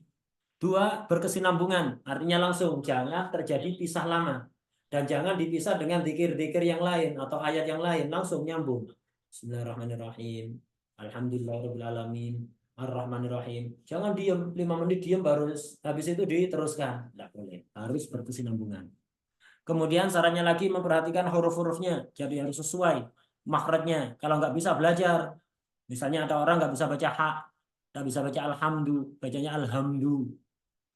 Speaker 1: 2, berkesinambungan. Artinya langsung jangan terjadi pisah lama. Dan jangan dipisah dengan zikir-zikir yang lain atau ayat yang lain. Langsung nyambung. Bismillahirrahmanirrahim. Alhamdulillahirrahmanirrahim. Ar-Rahmanirrahim. Jangan diam 5 menit diam baru habis itu diteruskan. Tidak boleh. Harus berkesinambungan. Kemudian sarannya lagi memperhatikan huruf-hurufnya. Jadi harus sesuai makhrajnya. Kalau nggak bisa belajar. Misalnya ada orang nggak bisa baca ha, nggak bisa baca alhamdu, bacanya alhamdu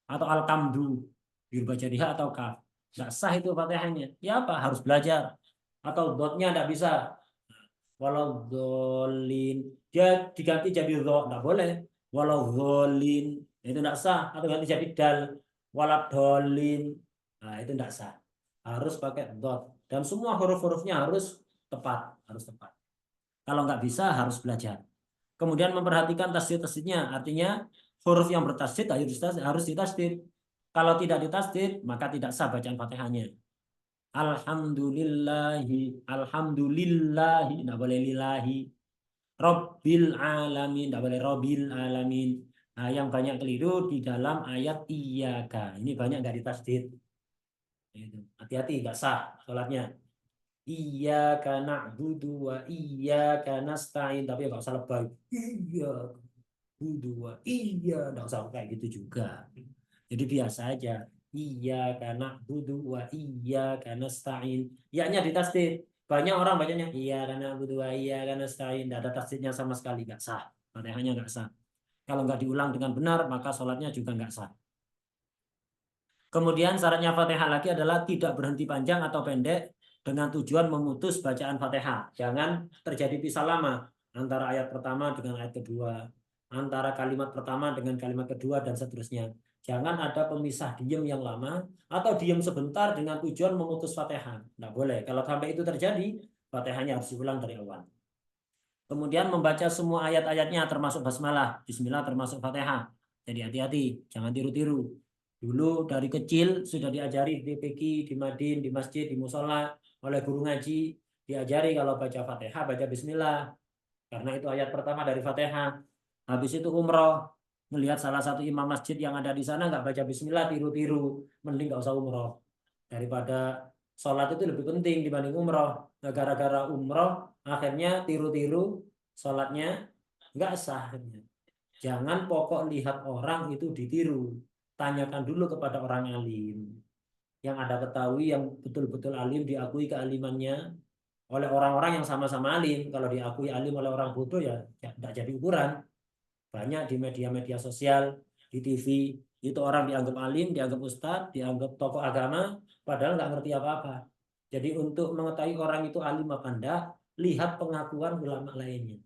Speaker 1: atau alkamdu. Dibaca di ha atau kaf. Nggak sah itu Fatihahnya. Ya apa? Harus belajar. Atau dotnya nggak bisa. Walau dolin dia diganti jadi do, nggak boleh. Walau dolin itu nggak sah. Atau ganti jadi dal. Walau dolin, nah itu nggak sah. Harus pakai dot dan semua huruf-hurufnya harus tepat, harus tepat. Kalau nggak bisa harus belajar. Kemudian memperhatikan tasdid-tasdidnya, artinya huruf yang bertasdid harus ditasdid. Kalau tidak ditasdid maka tidak sah bacaan Fatihahnya. Alhamdulillahi, alhamdulillahi, tidak boleh lillahi. Rabbil alamin, tidak boleh Rabbil alamin. Nah, yang banyak keliru di dalam ayat iyyaka. Ini banyak nggak ditasdid. Hati-hati, nggak sah sholatnya. Iyyaka na'budu wa iyyaka nasta'in. Tapi nggak usah lebay. Iyyaka na'budu wa iyyaka. Nggak usah kayak gitu juga. Jadi biasa aja. Iyyaka na'budu wa iyyaka nasta'in. Iya-nya ditasdid. Banyak orang bacanya iyyaka na'budu wa iyyaka nasta'in. Tidak ada tasdidnya sama sekali, nggak sah. Fatihahnya nggak sah. Kalau nggak diulang dengan benar, maka sholatnya juga nggak sah. Kemudian syaratnya Fatihah lagi adalah tidak berhenti panjang atau pendek dengan tujuan memutus bacaan Fatihah. Jangan terjadi pisah lama antara ayat pertama dengan ayat kedua, antara kalimat pertama dengan kalimat kedua, dan seterusnya. Jangan ada pemisah diem yang lama atau diem sebentar dengan tujuan memutus Fatihah. Tidak boleh. Kalau sampai itu terjadi, Fatihahnya harus diulang dari awal. Kemudian membaca semua ayat-ayatnya termasuk basmalah, bismillah termasuk Fatihah. Jadi hati-hati, jangan tiru-tiru. Dulu dari kecil sudah diajari di PK, di Madin, di masjid, di musola oleh guru ngaji, diajari kalau baca Fatihah baca bismillah karena itu ayat pertama dari Fatihah. Habis itu umroh, melihat salah satu imam masjid yang ada di sana nggak baca bismillah, tiru-tiru, mending nggak usah umroh. Daripada sholat itu lebih penting dibanding umroh. Nah, gara-gara umroh akhirnya tiru-tiru sholatnya nggak sah. Jangan pokok lihat orang itu ditiru. Tanyakan dulu kepada orang alim. Yang Anda ketahui yang betul-betul alim, diakui kealimannya oleh orang-orang yang sama-sama alim. Kalau diakui alim oleh orang bodoh ya tidak jadi ukuran. Banyak di media-media sosial, di TV, itu orang dianggap alim, dianggap ustadz, dianggap tokoh agama, padahal nggak ngerti apa-apa. Jadi untuk mengetahui orang itu alim apa enggak, lihat pengakuan ulama lainnya.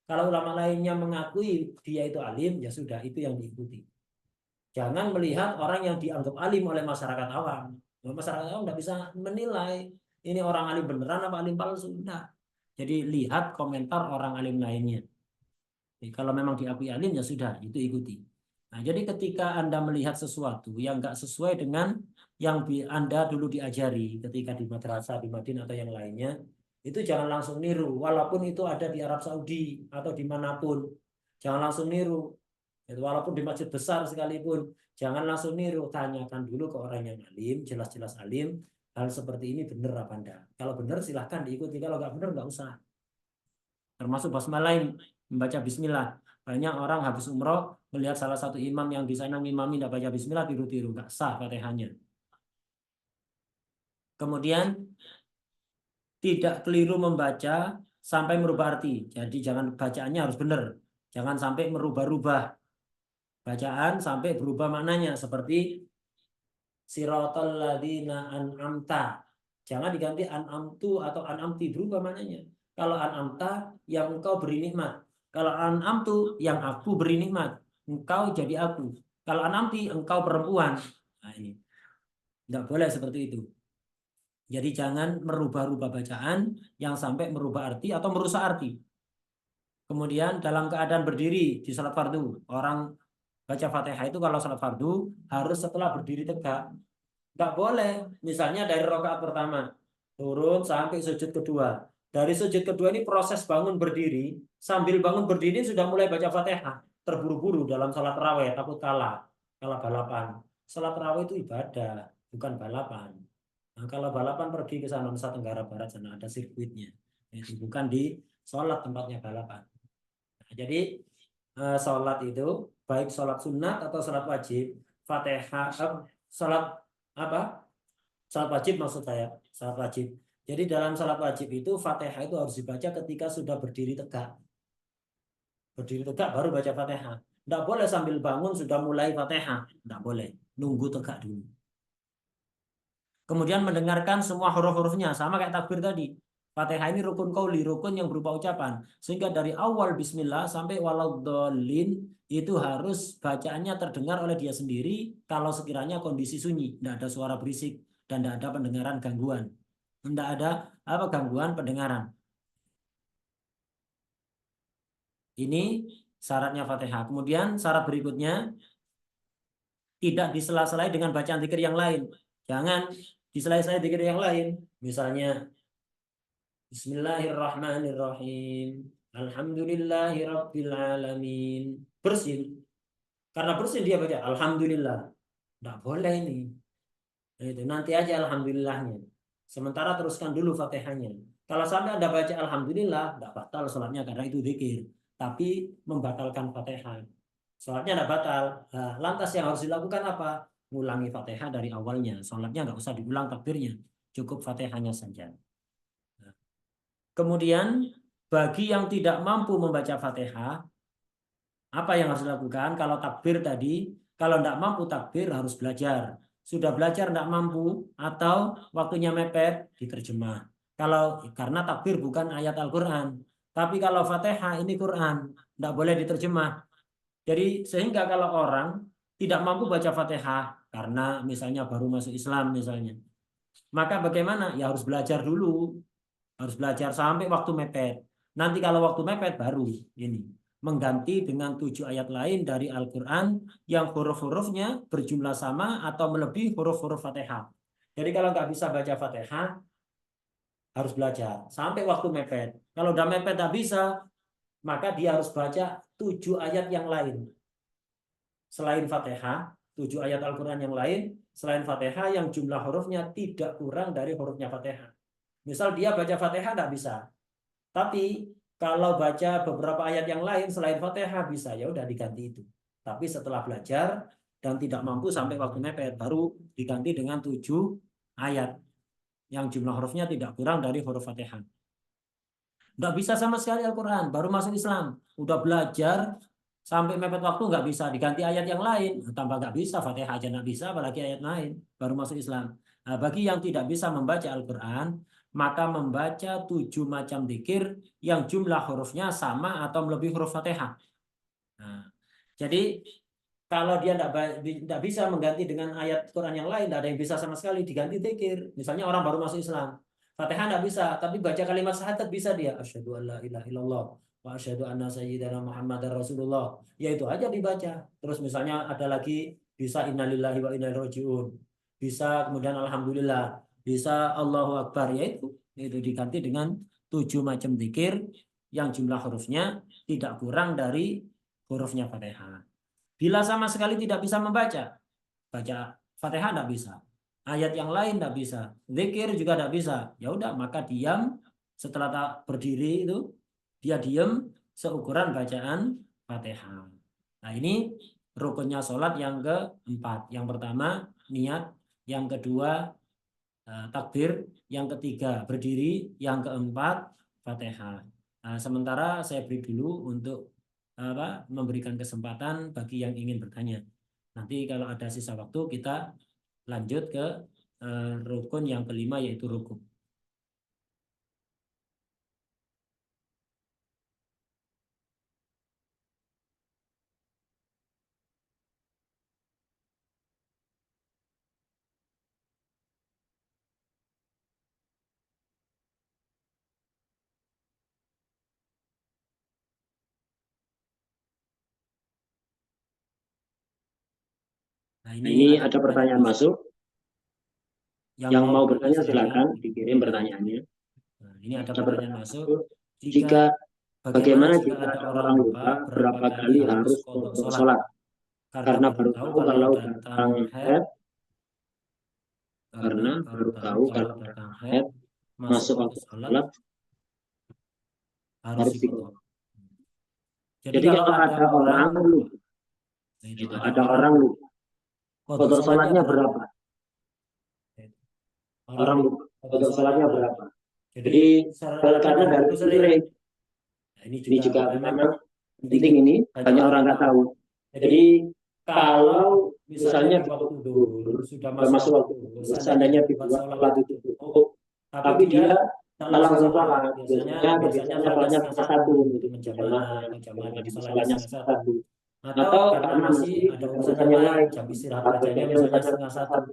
Speaker 1: Kalau ulama lainnya mengakui dia itu alim, ya sudah, itu yang diikuti. Jangan melihat orang yang dianggap alim oleh masyarakat awam. Masyarakat awam tidak bisa menilai ini orang alim beneran apa alim palsu. Enggak. Jadi lihat komentar orang alim lainnya. Jadi, kalau memang diakui alim ya sudah, itu ikuti. Nah, jadi ketika Anda melihat sesuatu yang nggak sesuai dengan yang Anda dulu diajari ketika di madrasah, di Madinah atau yang lainnya, itu jangan langsung niru. Walaupun itu ada di Arab Saudi atau dimanapun, jangan langsung niru. Walaupun di masjid besar sekalipun, jangan langsung niru. Tanyakan dulu ke orang yang alim, jelas-jelas alim, hal seperti ini benar apa enggak. Kalau benar silahkan diikuti, kalau nggak benar nggak usah. Termasuk basmalah, membaca bismillah. Banyak orang habis umroh melihat salah satu imam yang di sana ngimami tidak baca bismillah, tiru-tiru, nggak sah Fatihahnya. Kemudian tidak keliru membaca sampai merubah arti. Jadi jangan bacaannya harus benar. Jangan sampai merubah-rubah bacaan sampai berubah maknanya seperti siratal ladzina an'amta. Jangan diganti an'amtu atau an'amti, berubah maknanya. Kalau an'amta yang engkau beri nikmat. Kalau an'amtu yang aku beri nikmat. Engkau jadi aku. Kalau an'amti engkau perempuan. Nah, ini tidak boleh seperti itu. Jadi jangan merubah-rubah bacaan yang sampai merubah arti atau merusak arti. Kemudian dalam keadaan berdiri di salat fardu, orang baca Fatihah itu kalau salat fardu harus setelah berdiri tegak. Nggak boleh. Misalnya dari rakaat pertama turun sampai sujud kedua. Dari sujud kedua ini proses bangun berdiri. Sambil bangun berdiri sudah mulai baca Fatihah. Terburu-buru dalam salat tarawih, takut kalah balapan. Salat tarawih itu ibadah, bukan balapan. Nah, kalau balapan pergi ke sana Nusa Tenggara Barat, sana ada sirkuitnya. Itu bukan di sholat tempatnya balapan. Nah, jadi sholat itu baik sholat sunat atau sholat wajib, Fatihah, sholat apa? Sholat wajib maksud saya, sholat wajib. Jadi dalam sholat wajib itu Fatihah itu harus dibaca ketika sudah berdiri tegak. Berdiri tegak baru baca Fatihah. Tidak boleh sambil bangun sudah mulai Fatihah. Tidak boleh. Nunggu tegak dulu. Kemudian mendengarkan semua huruf-hurufnya. Sama kayak takbir tadi. Fatihah ini rukun qauli, rukun yang berupa ucapan. Sehingga dari awal bismillah sampai waladdallin itu harus bacaannya terdengar oleh dia sendiri kalau sekiranya kondisi sunyi. Tidak ada suara berisik dan tidak ada pendengaran gangguan. Tidak ada apa gangguan pendengaran. Ini syaratnya Fatihah. Kemudian syarat berikutnya tidak disela-selai dengan bacaan zikir yang lain. Jangan disela-selai zikir yang lain. Misalnya Bismillahirrahmanirrahim. Alhamdulillahirabbil alamin. Bersin. Karena bersin dia baca alhamdulillah. Tidak boleh ini. Nah, itu nanti aja alhamdulillahnya. Sementara teruskan dulu Fatihahnya. Kalau sampai Anda baca alhamdulillah, tidak batal sholatnya karena itu zikir. Tapi membatalkan Fatihah. Sholatnya tidak batal. Nah, lantas yang harus dilakukan apa? Ngulangi Fatihah dari awalnya. Sholatnya nggak usah diulang takbirnya. Cukup Fatihahnya saja. Nah, kemudian bagi yang tidak mampu membaca Fatihah, apa yang harus dilakukan? Kalau takbir tadi, kalau tidak mampu takbir harus belajar. sudah belajar tidak mampu atau waktunya mepet, diterjemah. Kalau karena takbir bukan ayat Al-Quran, tapi kalau Fatihah ini Quran, tidak boleh diterjemah. Jadi sehingga kalau orang tidak mampu baca Fatihah karena misalnya baru masuk Islam misalnya, maka bagaimana? Ya harus belajar dulu, harus belajar sampai waktu mepet. Nanti kalau waktu mepet baru ini mengganti dengan 7 ayat lain dari Al-Quran yang huruf-hurufnya berjumlah sama atau melebihi huruf-huruf Fatihah. Jadi kalau nggak bisa baca Fatihah, harus belajar sampai waktu mepet. Kalau udah mepet nggak bisa, maka dia harus baca 7 ayat yang lain. Selain Fatihah, 7 ayat Al-Quran yang lain, selain Fatihah yang jumlah hurufnya tidak kurang dari hurufnya Fatihah. Misal dia baca Fatihah nggak bisa, tapi kalau baca beberapa ayat yang lain selain Fatihah bisa, ya udah diganti itu. Tapi setelah belajar dan tidak mampu sampai waktu mepet, baru diganti dengan 7 ayat yang jumlah hurufnya tidak kurang dari huruf Fatihah. Nggak bisa sama sekali Al-Quran, baru masuk Islam, udah belajar sampai mepet waktu nggak bisa, diganti ayat yang lain, tambah nggak bisa, Fatihah aja nggak bisa, apalagi ayat lain, baru masuk Islam. Nah, bagi yang tidak bisa membaca Al-Quran, maka membaca 7 macam zikir yang jumlah hurufnya sama atau melebihi huruf Fatihah. Nah, jadi kalau dia tidak bisa mengganti dengan ayat Quran yang lain, tidak ada yang bisa sama sekali diganti zikir. Misalnya orang baru masuk Islam, Fatihah tidak bisa, tapi baca kalimat syahadat bisa dia. Asyhadu an la ilaha illallah wa asyhadu anna sayyidana Muhammadar Rasulullah. Ya itu aja dibaca. Terus misalnya ada lagi bisa innalillahi wa inna ilaihi rajiun. Bisa kemudian alhamdulillah, bisa Allahu Akbar, yaitu itu diganti dengan 7 macam zikir yang jumlah hurufnya tidak kurang dari hurufnya Fatihah. Bila sama sekali tidak bisa membaca, baca Fatihah tidak bisa, ayat yang lain tidak bisa, zikir juga tidak bisa, ya udah maka diam setelah tak berdiri itu dia diam seukuran bacaan Fatihah. Nah ini rukunnya sholat yang keempat. Yang pertama niat, yang kedua takbir, yang ketiga berdiri, yang keempat Fatihah. Nah, sementara saya beri dulu untuk memberikan kesempatan bagi yang ingin bertanya. Nanti kalau ada sisa waktu kita lanjut ke rukun yang kelima yaitu rukuk. Nah
Speaker 2: Nah,
Speaker 1: ini
Speaker 2: ini
Speaker 1: ada
Speaker 2: ada
Speaker 1: pertanyaan
Speaker 2: pertanyaan masuk. Yang mau bertanya silakan
Speaker 1: silakan.
Speaker 2: dikirim pertanyaannya.
Speaker 1: Nah, ini ada
Speaker 2: Ada
Speaker 1: pertanyaan
Speaker 2: pertanyaan
Speaker 1: masuk.
Speaker 2: masuk.
Speaker 1: Jika
Speaker 2: Jika
Speaker 1: bagaimana
Speaker 2: bagaimana
Speaker 1: jika
Speaker 2: jika
Speaker 1: ada
Speaker 2: ada
Speaker 1: orang
Speaker 2: orang
Speaker 1: lupa
Speaker 2: lupa
Speaker 1: berapa
Speaker 2: berapa
Speaker 1: kali
Speaker 2: kali
Speaker 1: harus
Speaker 2: harus
Speaker 1: qodho sholat
Speaker 2: sholat
Speaker 1: karena
Speaker 2: karena
Speaker 1: baru
Speaker 2: baru
Speaker 1: tahu
Speaker 2: tahu
Speaker 1: kalau
Speaker 2: kalau
Speaker 1: datang
Speaker 2: datang
Speaker 1: haid
Speaker 2: haid
Speaker 1: karena
Speaker 2: karena
Speaker 1: baru
Speaker 2: baru
Speaker 1: tahu
Speaker 2: tahu
Speaker 1: kalau
Speaker 2: kalau
Speaker 1: datang
Speaker 2: datang
Speaker 1: haid
Speaker 2: haid
Speaker 1: masuk
Speaker 2: masuk
Speaker 1: waktu
Speaker 2: waktu
Speaker 1: sholat
Speaker 2: sholat
Speaker 1: harus
Speaker 2: harus
Speaker 1: diqodho.
Speaker 2: diqodho.
Speaker 1: Jadi
Speaker 2: Jadi
Speaker 1: kalau
Speaker 2: kalau
Speaker 1: ada
Speaker 2: ada
Speaker 1: orang
Speaker 2: orang lupa,
Speaker 1: itu
Speaker 2: gitu,
Speaker 1: ada
Speaker 2: ada
Speaker 1: orang
Speaker 2: orang lupa,
Speaker 1: qodho
Speaker 2: qodho
Speaker 1: sholatnya
Speaker 2: sholatnya
Speaker 1: berapa?
Speaker 2: berapa?
Speaker 1: Orang
Speaker 2: Orang lupa,
Speaker 1: qodho
Speaker 2: qodho
Speaker 1: sholatnya
Speaker 2: sholatnya
Speaker 1: berapa?
Speaker 2: berapa?
Speaker 1: Jadi
Speaker 2: Jadi
Speaker 1: karena
Speaker 2: karena
Speaker 1: dari
Speaker 2: dari
Speaker 1: dulu
Speaker 2: itu
Speaker 1: sering.
Speaker 2: sering,
Speaker 1: Nah, ini
Speaker 2: ini
Speaker 1: juga
Speaker 2: juga
Speaker 1: memang
Speaker 2: memang
Speaker 1: penting
Speaker 2: penting ini
Speaker 1: banyak
Speaker 2: banyak
Speaker 1: orang
Speaker 2: orang
Speaker 1: nggak
Speaker 2: nggak
Speaker 1: tahu.
Speaker 2: tahu.
Speaker 1: Jadi
Speaker 2: Jadi
Speaker 1: kalau
Speaker 2: kalau
Speaker 1: misalnya
Speaker 2: misalnya
Speaker 1: di
Speaker 2: di
Speaker 1: waktu
Speaker 2: waktu
Speaker 1: duhur
Speaker 2: duhur
Speaker 1: sudah
Speaker 2: sudah
Speaker 1: masuk
Speaker 2: masuk
Speaker 1: waktu
Speaker 2: waktu
Speaker 1: duhur,
Speaker 2: duhur,
Speaker 1: seandainya
Speaker 2: seandainya
Speaker 1: dibuat
Speaker 2: dibuat
Speaker 1: sholat
Speaker 2: sholat
Speaker 1: itu
Speaker 2: itu
Speaker 1: cukup,
Speaker 2: cukup,
Speaker 1: tapi
Speaker 2: tapi
Speaker 1: dia
Speaker 2: dia
Speaker 1: tak
Speaker 2: tak
Speaker 1: langsung
Speaker 2: langsung
Speaker 1: sholat.
Speaker 2: sholat.
Speaker 1: Biasanya
Speaker 2: Biasanya
Speaker 1: sholatnya
Speaker 2: sholatnya
Speaker 1: setengah
Speaker 2: setengah
Speaker 1: satu
Speaker 2: satu
Speaker 1: untuk
Speaker 2: untuk
Speaker 1: menjamaah
Speaker 2: berjamaah,
Speaker 1: atau jamaah
Speaker 2: jadi
Speaker 1: jadi sholatnya
Speaker 2: sholatnya
Speaker 1: setengah
Speaker 2: setengah
Speaker 1: satu.
Speaker 2: satu.
Speaker 1: Atau
Speaker 2: Atau
Speaker 1: karena
Speaker 2: karena
Speaker 1: masih
Speaker 2: masih
Speaker 1: ada
Speaker 2: ada
Speaker 1: urusan
Speaker 2: urusan
Speaker 1: yang
Speaker 2: yang
Speaker 1: lain,
Speaker 2: lain,
Speaker 1: jam istirahat
Speaker 2: saat
Speaker 1: kerjanya
Speaker 2: kerjanya
Speaker 1: misalnya
Speaker 2: misalnya
Speaker 1: setengah
Speaker 2: setengah
Speaker 1: satu.
Speaker 2: satu.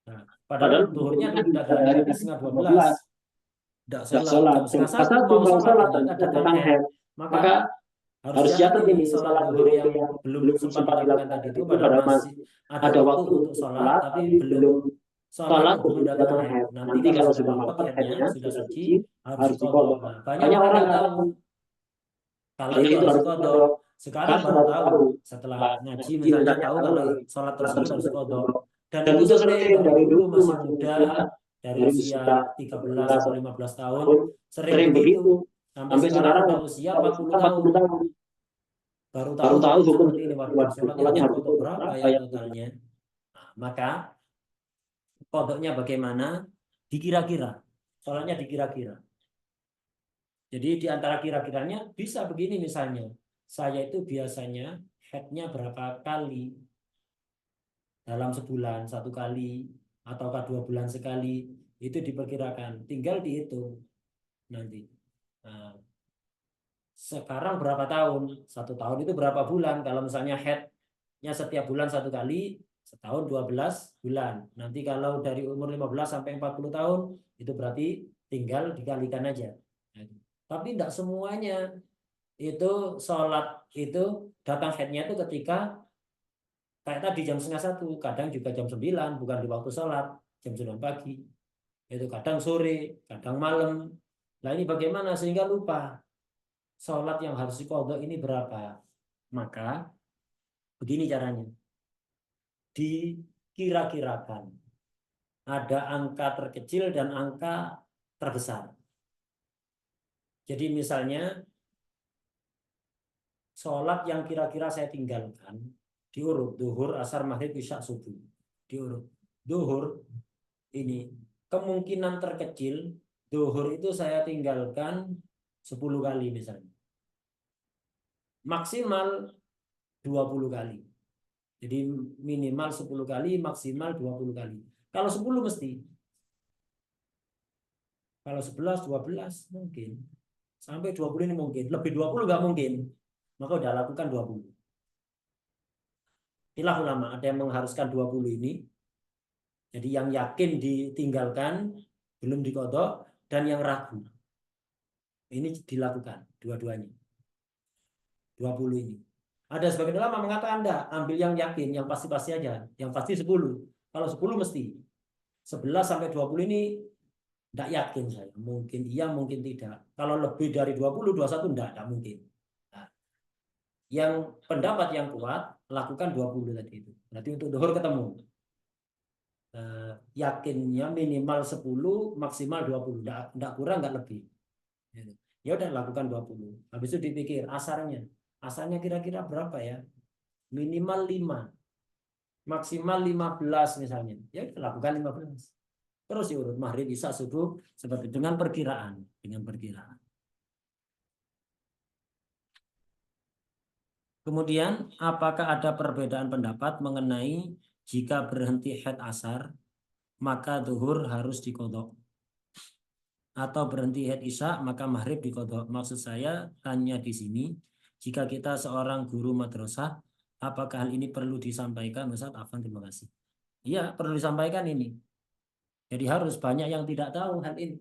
Speaker 1: Nah, padahal
Speaker 2: Padahal
Speaker 1: duhurnya
Speaker 2: duhurnya
Speaker 1: udah
Speaker 2: pada
Speaker 1: dari
Speaker 2: hari
Speaker 1: tadi
Speaker 2: tadi
Speaker 1: setengah dua
Speaker 2: dua
Speaker 1: belas,
Speaker 2: belas
Speaker 1: tidak
Speaker 2: tidak
Speaker 1: sholat,
Speaker 2: sholat,
Speaker 1: jam
Speaker 2: jam
Speaker 1: setengah
Speaker 2: setengah
Speaker 1: satu
Speaker 2: satu
Speaker 1: mau
Speaker 2: mau
Speaker 1: sholat
Speaker 2: sholat
Speaker 1: ternyata
Speaker 2: ternyata
Speaker 1: datang
Speaker 2: datang
Speaker 1: haid.
Speaker 2: haid.
Speaker 1: Maka
Speaker 2: Maka
Speaker 1: harus
Speaker 2: harus
Speaker 1: catat
Speaker 2: catat
Speaker 1: ini
Speaker 2: ini
Speaker 1: sholat
Speaker 2: sholat
Speaker 1: duhur
Speaker 2: duhur
Speaker 1: yang
Speaker 2: yang
Speaker 1: belum
Speaker 2: belum
Speaker 1: sempat
Speaker 2: sempat
Speaker 1: dilakukan
Speaker 2: dilakukan
Speaker 1: tadi
Speaker 2: tadi
Speaker 1: itu
Speaker 2: itu
Speaker 1: padahal
Speaker 2: padahal
Speaker 1: masih
Speaker 2: masih
Speaker 1: ada
Speaker 2: ada
Speaker 1: waktu
Speaker 2: waktu
Speaker 1: untuk
Speaker 2: untuk
Speaker 1: sholat
Speaker 2: sholat
Speaker 1: tapi
Speaker 2: tapi
Speaker 1: belum
Speaker 2: belum
Speaker 1: sholat
Speaker 2: sholat
Speaker 1: keburu
Speaker 2: keburu
Speaker 1: datang
Speaker 2: datang
Speaker 1: haid.
Speaker 2: haid.
Speaker 1: Nanti
Speaker 2: Nanti
Speaker 1: kalau
Speaker 2: kalau
Speaker 1: sudah
Speaker 2: sudah
Speaker 1: mampet
Speaker 2: mampet
Speaker 1: haidnya,
Speaker 2: haidnya
Speaker 1: sudah
Speaker 2: sudah
Speaker 1: suci,
Speaker 2: suci
Speaker 1: harus
Speaker 2: harus
Speaker 1: diqodho.
Speaker 2: diqodho.
Speaker 1: Nah, banyak
Speaker 2: Banyak
Speaker 1: orang
Speaker 2: orang
Speaker 1: nggak
Speaker 2: nggak
Speaker 1: tahu
Speaker 2: tahu
Speaker 1: kalau
Speaker 2: kalau
Speaker 1: itu
Speaker 2: itu
Speaker 1: harus
Speaker 2: harus
Speaker 1: diqodho.
Speaker 2: diqodho.
Speaker 1: Sekarang
Speaker 2: Sekarang
Speaker 1: baru
Speaker 2: baru
Speaker 1: tahu
Speaker 2: tahu
Speaker 1: setelah
Speaker 2: setelah
Speaker 1: ngaji
Speaker 2: ngaji
Speaker 1: misalnya
Speaker 2: misalnya
Speaker 1: tahu
Speaker 2: tahu
Speaker 1: kalau
Speaker 2: kalau
Speaker 1: sholat
Speaker 2: sholat
Speaker 1: tersebut harus
Speaker 2: tersebut
Speaker 1: diqodho.
Speaker 2: diqodho.
Speaker 1: Dan
Speaker 2: Dan
Speaker 1: itu
Speaker 2: itu
Speaker 1: sering
Speaker 2: sering
Speaker 1: dari
Speaker 2: dari
Speaker 1: dulu
Speaker 2: dulu
Speaker 1: masih
Speaker 2: masih
Speaker 1: muda,
Speaker 2: muda,
Speaker 1: dari
Speaker 2: dari
Speaker 1: usia
Speaker 2: usia
Speaker 1: 13
Speaker 2: 13
Speaker 1: atau
Speaker 2: atau
Speaker 1: 15 tahun,
Speaker 2: tahun
Speaker 1: sering
Speaker 2: sering
Speaker 1: begitu.
Speaker 2: begitu.
Speaker 1: Sampai
Speaker 2: Sampai
Speaker 1: sekarang
Speaker 2: sekarang
Speaker 1: udah usia
Speaker 2: udah
Speaker 1: 40
Speaker 2: usia
Speaker 1: tahun.
Speaker 2: 40 tahun
Speaker 1: Baru tahu
Speaker 2: baru tahu
Speaker 1: hukum
Speaker 2: hukum
Speaker 1: seperti ini. Waduh,
Speaker 2: waduh
Speaker 1: sholatnya
Speaker 2: sholatnya
Speaker 1: harus
Speaker 2: harus
Speaker 1: kodok
Speaker 2: diqodho
Speaker 1: berapa
Speaker 2: berapa
Speaker 1: ya
Speaker 2: ya?
Speaker 1: totalnya? Nah, maka kodoknya bagaimana? Dikira-kira. Sholatnya dikira-kira. Jadi di antara kira-kiranya bisa begini misalnya. Saya itu biasanya headnya berapa kali? dalam sebulan satu kali ataukah 2 bulan sekali, itu diperkirakan. Tinggal dihitung nanti. Nah, sekarang berapa tahun? 1 tahun itu berapa bulan? Kalau misalnya headnya setiap bulan satu kali, setahun 12 bulan. Nanti kalau dari umur 15 sampai 40 tahun, itu berarti tinggal dikalikan aja. Nah, tapi tidak semuanya itu sholat itu datang headnya itu ketika kayak tadi jam setengah satu, kadang juga jam 9, bukan di waktu sholat, jam 9 pagi. Itu kadang sore, kadang malam. Nah ini bagaimana sehingga lupa sholat yang harus diqodho ini berapa. Maka begini caranya. Dikira-kirakan. Ada angka terkecil dan angka terbesar. Jadi misalnya sholat yang kira-kira saya tinggalkan diurut duhur, asar, maghrib, isya, subuh. Diurut. Duhur ini kemungkinan terkecil duhur itu saya tinggalkan 10 kali misalnya. Maksimal 20 kali. Jadi minimal 10 kali, maksimal 20 kali. Kalau 10 mesti. Kalau 11, 12 mungkin. Sampai 20 ini mungkin. Lebih 20 nggak mungkin. Maka udah lakukan 20. Inilah ulama, ada yang mengharuskan 20 ini. Jadi yang yakin ditinggalkan, belum dikodok, dan yang ragu. Ini dilakukan, dua-duanya. 20 ini. Ada sebagian ulama mengatakan enggak, ambil yang yakin, yang pasti-pasti aja. Yang pasti 10. Kalau 10 mesti. 11 sampai 20 ini enggak yakin saya. Mungkin iya, mungkin tidak. Kalau lebih dari 20, 21 enggak mungkin. Nah, yang pendapat yang kuat, lakukan 20 tadi itu. Berarti untuk duhur ketemu. Yakinnya minimal 10, maksimal 20. Enggak kurang, enggak lebih. Ya udah lakukan 20. Habis itu dipikir asarnya. Asarnya kira-kira berapa ya? Minimal 5, maksimal 15 misalnya. Ya lakukan 15. Terus diurut maghrib, isya, subuh seperti dengan perkiraan, Kemudian apakah ada perbedaan pendapat mengenai jika berhenti haid asar maka zuhur harus diqodho, atau berhenti haid isya maka maghrib diqodho? Maksud saya tanya di sini, jika kita seorang guru madrasah, apakah hal ini perlu disampaikan? Ustaz Afan, terima kasih. Iya, perlu disampaikan ini. Jadi harus, banyak yang tidak tahu hal ini.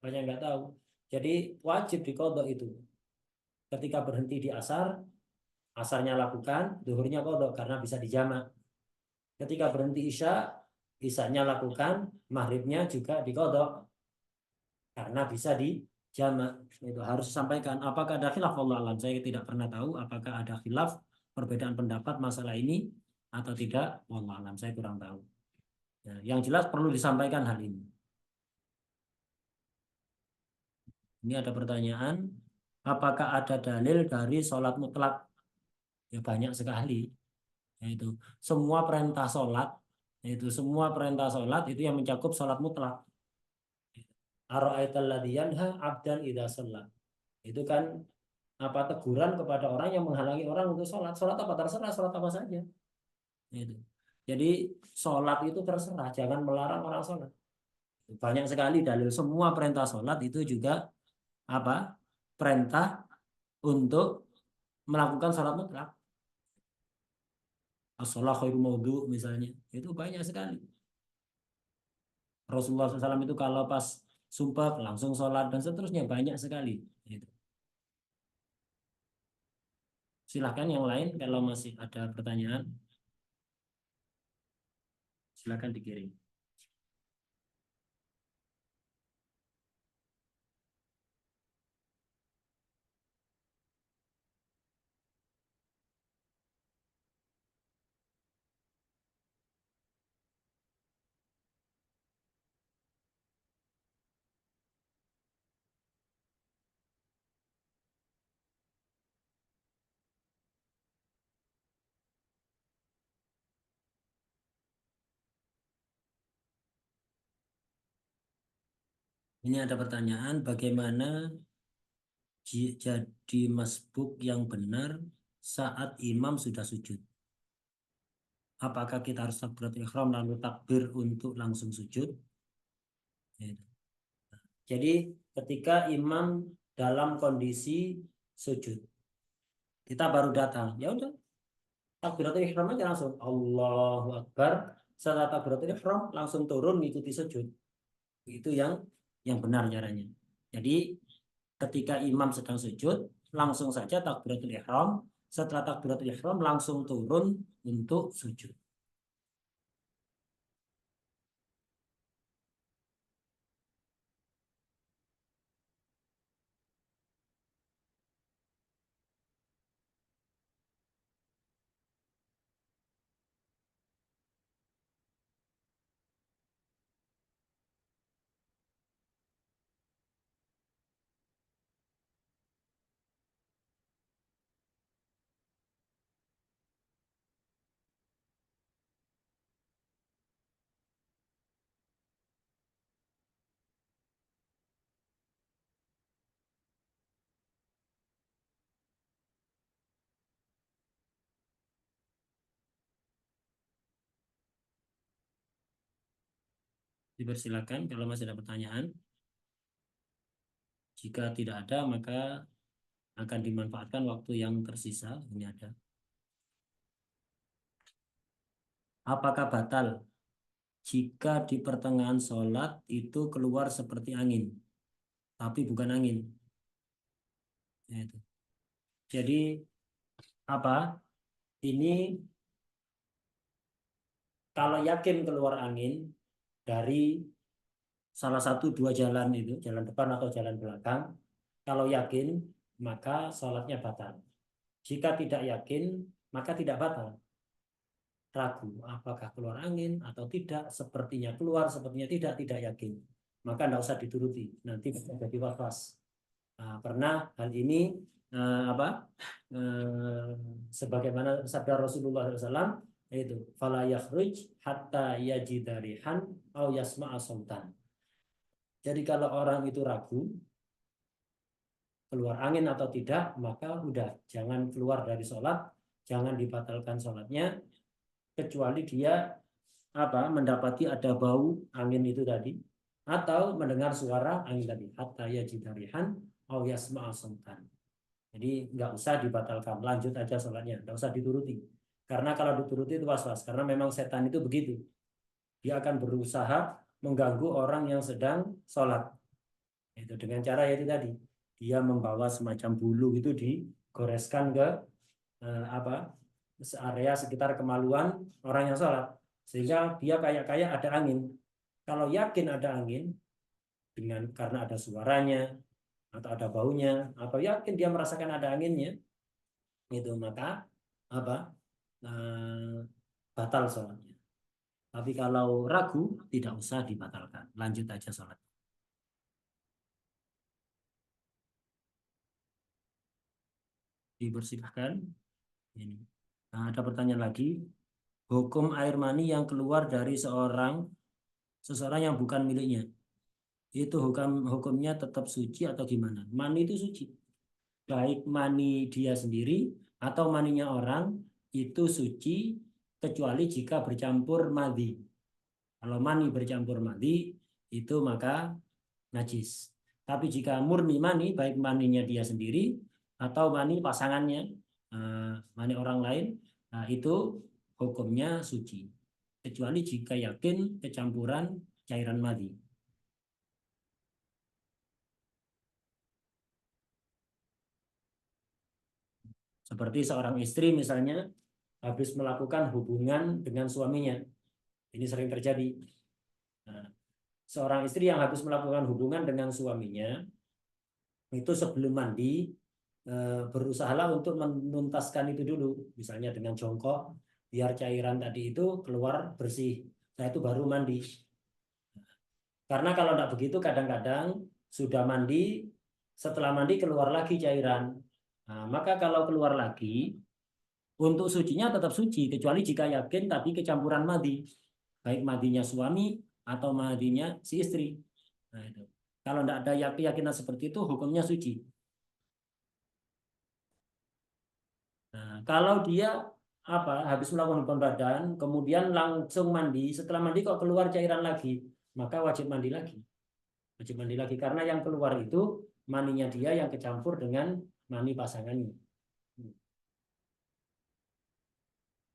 Speaker 1: Banyak yang nggak tahu. Jadi wajib diqodho itu. Ketika berhenti di asar, asarnya lakukan, duhurnya qodho karena bisa dijamak. Ketika berhenti isya, isyanya lakukan, maghribnya juga diqodho karena bisa dijamak. Itu harus disampaikan. Apakah ada khilaf? Wallahu alam. Saya tidak pernah tahu apakah ada khilaf, perbedaan pendapat masalah ini atau tidak. Wallahu alam. Saya kurang tahu. Ya, yang jelas perlu disampaikan hal ini. Ini ada pertanyaan, apakah ada dalil dari sholat mutlak? Ya banyak sekali. Yaitu semua perintah sholat, itu yang mencakup sholat mutlak. Ara'aital ladzi yanha 'abdan idza shalla. Itu kan apa, teguran kepada orang yang menghalangi orang untuk sholat. Sholat apa? Terserah, sholat apa saja. Itu. Jadi sholat itu terserah, jangan melarang orang sholat. Banyak sekali dalil, semua perintah sholat itu juga apa? Perintah untuk melakukan sholat mutlak. As-sholah khairu maudhu misalnya, itu banyak sekali. Rasulullah SAW itu kalau pas sumpah langsung sholat dan seterusnya, banyak sekali. Gitu. Silahkan yang lain kalau masih ada pertanyaan, silahkan dikirim. Ini ada pertanyaan, bagaimana jadi masbuk yang benar saat imam sudah sujud? apakah kita harus takbiratul ihram lalu takbir untuk langsung sujud? Jadi ketika imam dalam kondisi sujud, kita baru datang, ya udah takbiratul ihram aja langsung Allahu Akbar. Setelah takbiratul ihram langsung turun mengikuti sujud. Itu yang benar caranya. Jadi ketika imam sedang sujud, langsung saja takbiratul ihram. Setelah takbiratul ihram langsung turun untuk sujud. Dipersilakan kalau masih ada pertanyaan. Jika tidak ada, maka akan dimanfaatkan waktu yang tersisa. Ini ada. Apakah batal jika di pertengahan sholat itu keluar seperti angin, tapi bukan angin? Ya, itu. Jadi apa? Ini kalau yakin keluar angin dari salah satu dua jalan itu, jalan depan atau jalan belakang, kalau yakin maka sholatnya batal. Jika tidak yakin maka tidak batal. Ragu apakah keluar angin atau tidak, sepertinya keluar, sepertinya tidak yakin. Maka tidak usah dituruti, nanti bisa jadi was-was. Nah, pernah hal ini apa? Eh, Sebagaimana sabda Rasulullah SAW, yaitu fala yakhruj hatta yajida rihan au yasma'a sautan. Jadi kalau orang itu ragu keluar angin atau tidak, maka udah jangan keluar dari sholat, jangan dibatalkan sholatnya, kecuali dia apa mendapati ada bau angin itu tadi, atau mendengar suara angin tadi, hatta yajida rihan au yasma'a sautan. Jadi nggak usah dibatalkan, lanjut aja sholatnya, nggak usah dituruti. Karena kalau dituruti itu was-was, karena memang setan itu begitu. Dia akan berusaha mengganggu orang yang sedang sholat. Itu dengan cara itu tadi, dia membawa semacam bulu itu digoreskan ke apa area sekitar kemaluan orang yang sholat, sehingga dia kayak ada angin. Kalau yakin ada angin dengan karena ada suaranya atau ada baunya, atau yakin dia merasakan ada anginnya, itu maka apa eh, batal sholatnya. Tapi kalau ragu tidak usah dibatalkan, lanjut aja sholat. Dibersihkan. Ini. Nah, ada pertanyaan lagi. Hukum air mani yang keluar dari seseorang yang bukan miliknya, itu hukumnya tetap suci atau gimana? Mani itu suci. Baik mani dia sendiri atau maninya orang itu suci, kecuali jika bercampur madhi. Kalau mani bercampur madhi itu maka najis. Tapi jika murni mani, baik maninya dia sendiri atau mani pasangannya, mani orang lain, nah itu hukumnya suci. Kecuali jika yakin kecampuran cairan madhi. Seperti seorang istri misalnya habis melakukan hubungan dengan suaminya. Ini sering terjadi. Nah, seorang istri yang habis melakukan hubungan dengan suaminya itu sebelum mandi berusahalah untuk menuntaskan itu dulu, misalnya dengan jongkok biar cairan tadi itu keluar bersih. Nah itu baru mandi. Karena kalau tidak begitu kadang-kadang sudah mandi, setelah mandi keluar lagi cairan. Nah, maka kalau keluar lagi untuk sucinya tetap suci, kecuali jika yakin tadi kecampuran madi, baik madinya suami atau madinya si istri. Nah, itu. Kalau tidak ada keyakinan seperti itu, hukumnya suci. Nah, kalau dia habis melakukan huban badan, kemudian langsung mandi, setelah mandi kok keluar cairan lagi, maka wajib mandi lagi. Wajib mandi lagi karena yang keluar itu maninya dia yang kecampur dengan mani pasangannya.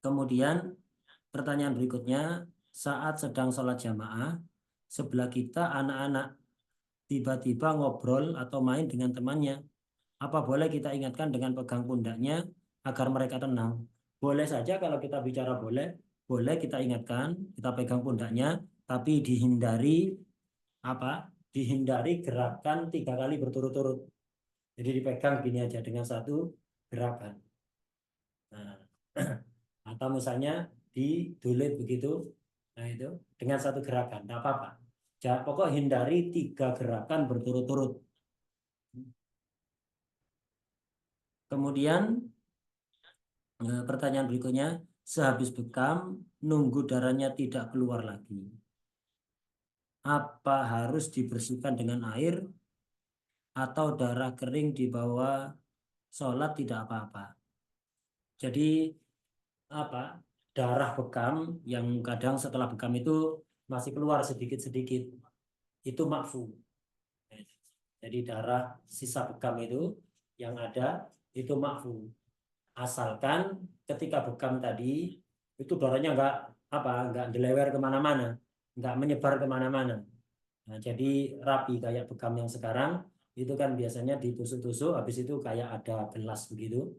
Speaker 1: Kemudian pertanyaan berikutnya, saat sedang sholat jamaah, sebelah kita anak-anak tiba-tiba ngobrol atau main dengan temannya. Apa boleh kita ingatkan dengan pegang pundaknya agar mereka tenang? Boleh saja kalau kita bicara boleh, boleh kita ingatkan, kita pegang pundaknya, tapi dihindari apa? Dihindari gerakan 3 kali berturut-turut. Jadi dipegang gini aja dengan satu gerakan. Nah, atau misalnya didulit begitu, nah itu dengan satu gerakan, tidak apa-apa. Pokok hindari 3 gerakan berturut-turut. Kemudian pertanyaan berikutnya, sehabis bekam, nunggu darahnya tidak keluar lagi. Apa harus dibersihkan dengan air atau darah kering di bawah sholat tidak apa-apa? Jadi apa? Darah bekam yang kadang setelah bekam itu masih keluar sedikit-sedikit, itu makfu. Jadi darah sisa bekam itu yang ada itu makfu. Asalkan ketika bekam tadi itu darahnya nggak dilewer kemana-mana, nggak menyebar kemana-mana. Nah, jadi rapi kayak bekam yang sekarang itu kan biasanya ditusuk-tusuk, habis itu kayak ada gelas begitu,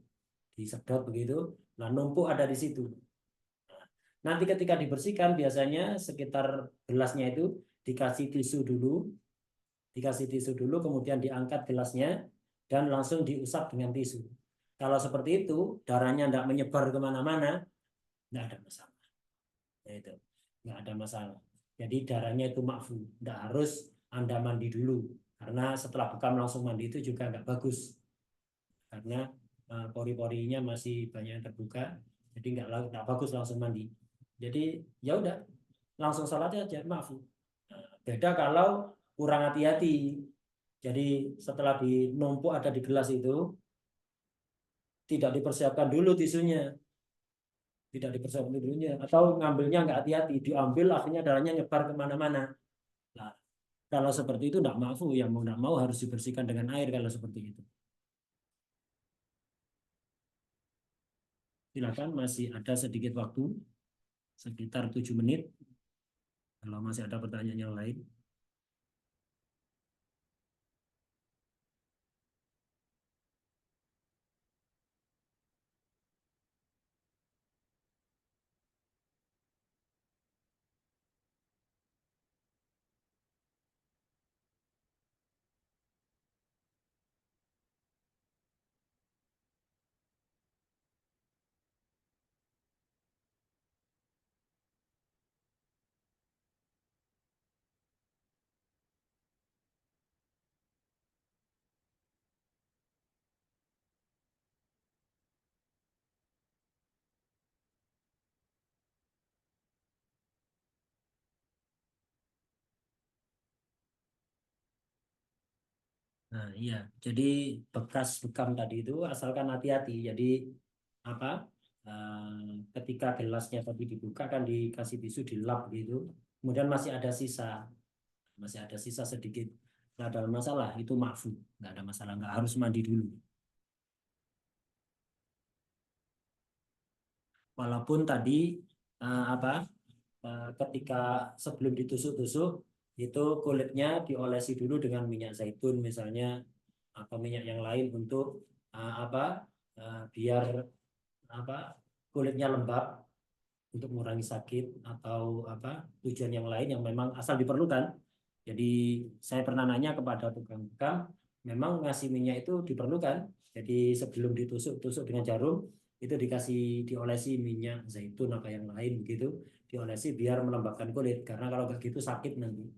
Speaker 1: disedot begitu, nah numpuk ada di situ. Nanti ketika dibersihkan biasanya sekitar gelasnya itu dikasih tisu dulu, kemudian diangkat gelasnya dan langsung diusap dengan tisu. Kalau seperti itu, darahnya tidak menyebar kemana-mana, tidak ada masalah. Ya itu, nggak ada masalah. Jadi darahnya itu makfu, tidak harus Anda mandi dulu, karena setelah bekam langsung mandi itu juga nggak bagus, karena pori-porinya masih banyak yang terbuka, jadi nggak bagus langsung mandi. Jadi ya udah, langsung sholat aja, makfu. Beda kalau kurang hati-hati. Jadi setelah dinumpuk ada di gelas itu, tidak dipersiapkan dulu tisunya, tidak dipersiapkan dulunya, atau ngambilnya nggak hati-hati, diambil akhirnya darahnya nyebar kemana-mana. Nah, kalau seperti itu tidak maafu, yang mau tidak mau harus dibersihkan dengan air kalau seperti itu. Silakan, masih ada sedikit waktu, sekitar 7 menit. Kalau masih ada pertanyaan yang lain. Nah, iya. Jadi bekas bekam tadi itu asalkan hati-hati. Jadi apa? Ketika gelasnya tadi dibuka kan dikasih tisu dilap gitu. Kemudian masih ada sisa sedikit. Nggak ada masalah, itu maafu. Nggak ada masalah, nggak harus mandi dulu. Walaupun tadi apa? Ketika sebelum ditusuk-tusuk itu kulitnya diolesi dulu dengan minyak zaitun misalnya atau minyak yang lain untuk apa? Biar apa kulitnya lembab untuk mengurangi sakit atau apa tujuan yang lain yang memang asal diperlukan. Jadi saya pernah nanya kepada tukang bekam, memang ngasih minyak itu diperlukan. Jadi sebelum ditusuk-tusuk dengan jarum itu diolesi minyak zaitun apa yang lain begitu, diolesi biar melembabkan kulit karena kalau nggak gitu sakit nanti.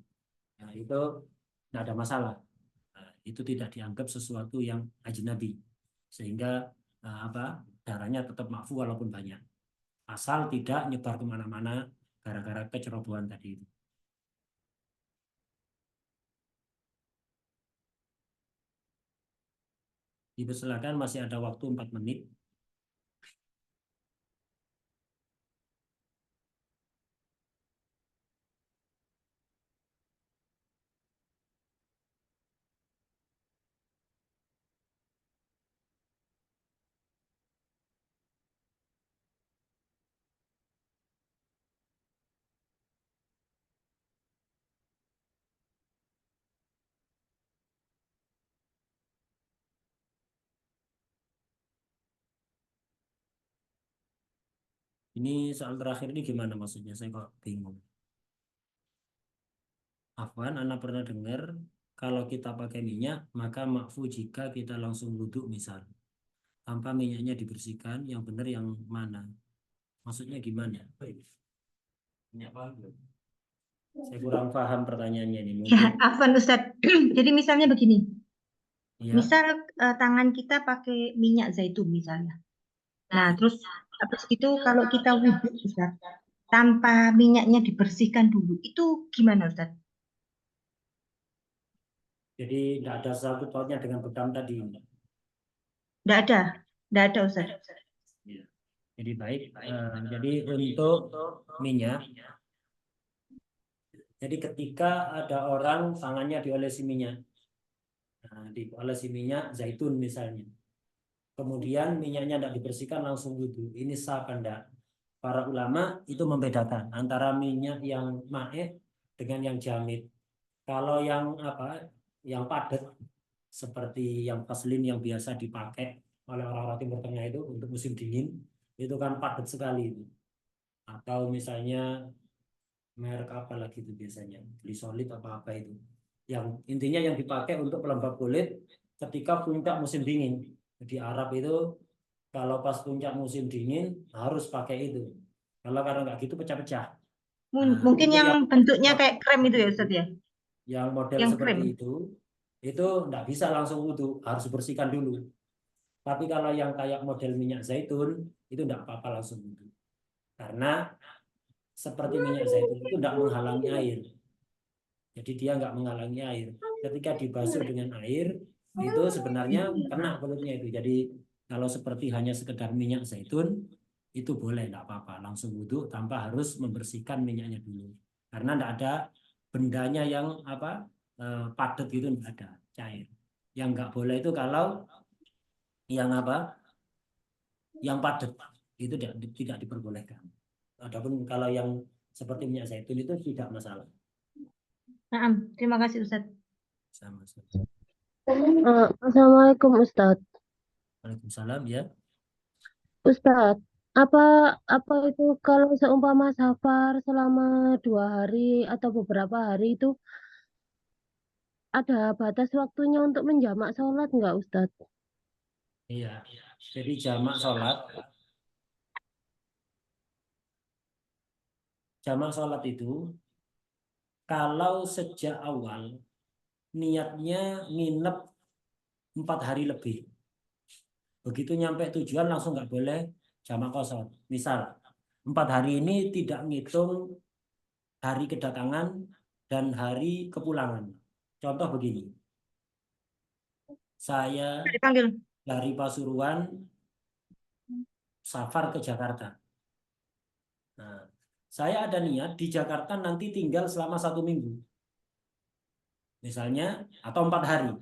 Speaker 1: Nah, itu nggak ada masalah. Nah, itu tidak dianggap sesuatu yang ajnabi sehingga apa darahnya tetap makfu walaupun banyak asal tidak nyebar kemana-mana gara-gara kecerobohan tadi itu. Dipersilakan, masih ada waktu 4 menit. Ini soal terakhir ini gimana maksudnya? Saya kok bingung. Afwan, Anda pernah dengar kalau kita pakai minyak, maka makfu jika kita langsung wudhu misal. Tanpa minyaknya dibersihkan, yang benar yang mana? Maksudnya gimana? Minyak apa? Saya kurang paham pertanyaannya ini.
Speaker 3: Ya,
Speaker 1: Mungkin
Speaker 3: Afwan Ustadz. Jadi misalnya begini,
Speaker 1: ya.
Speaker 3: misal tangan kita pakai minyak zaitun misalnya. Nah, terus habis itu kalau kita wudhu Ustadz, tanpa minyaknya dibersihkan dulu, itu gimana Ustadz?
Speaker 1: Jadi tidak ada satu pautnya dengan bedam tadi.
Speaker 3: Nggak ada Ustadz.
Speaker 1: Ya. Jadi baik. Jadi untuk minyak, jadi ketika ada orang tangannya diolesi minyak, diolesi minyak zaitun misalnya, kemudian minyaknya tidak dibersihkan langsung wudhu, ini sah apa enggak? Para ulama itu membedakan antara minyak yang maeh dengan yang jamit. Kalau yang apa, yang padat seperti yang vaselin yang biasa dipakai oleh orang-orang Timur Tengah itu untuk musim dingin, itu kan padat sekali itu. Atau misalnya merek apa lagi itu biasanya, glisolid apa apa itu. Yang intinya yang dipakai untuk pelembab kulit ketika puncak musim dingin. Di Arab itu kalau pas puncak musim dingin harus pakai itu. Kalau karena nggak gitu pecah-pecah. Nah,
Speaker 3: Mungkin
Speaker 1: untuk
Speaker 3: yang
Speaker 1: yang
Speaker 3: bentuknya kayak krem itu ya Ustadz ya?
Speaker 1: model
Speaker 3: Yang
Speaker 1: seperti
Speaker 3: krem.
Speaker 1: itu nggak bisa langsung wudhu, harus bersihkan dulu. Tapi kalau yang kayak model minyak zaitun itu nggak apa-apa langsung wudhu. Karena seperti minyak zaitun itu nggak menghalangi air. Jadi dia nggak menghalangi air. Ketika dibasuh dengan air itu sebenarnya kena kulitnya itu. Jadi kalau seperti hanya sekedar minyak zaitun itu boleh nggak apa-apa langsung wudhu tanpa harus membersihkan minyaknya dulu. Karena nggak ada bendanya yang apa padat gitu, nggak ada cair. Yang nggak boleh itu kalau yang apa yang padat itu tidak diperbolehkan. Adapun kalau yang seperti minyak zaitun itu tidak masalah.
Speaker 3: Nah, terima kasih Ustadz.
Speaker 1: Sama-sama.
Speaker 2: Assalamualaikum Ustadz.
Speaker 1: Waalaikumsalam ya.
Speaker 2: Ustadz, apa apa itu kalau seumpama safar selama 2 hari atau beberapa hari itu ada batas waktunya untuk menjamak sholat nggak Ustadz?
Speaker 1: Iya. Jadi jamak sholat itu kalau sejak awal niatnya nginep 4 hari lebih, begitu nyampe tujuan langsung nggak boleh jamak kosor. Misal 4 hari ini tidak ngitung hari kedatangan dan hari kepulangan. Contoh begini, saya
Speaker 3: Dipanggil.
Speaker 1: dari Pasuruan safar ke Jakarta. Nah, saya ada niat di Jakarta nanti tinggal selama 1 minggu, misalnya, atau 4 hari.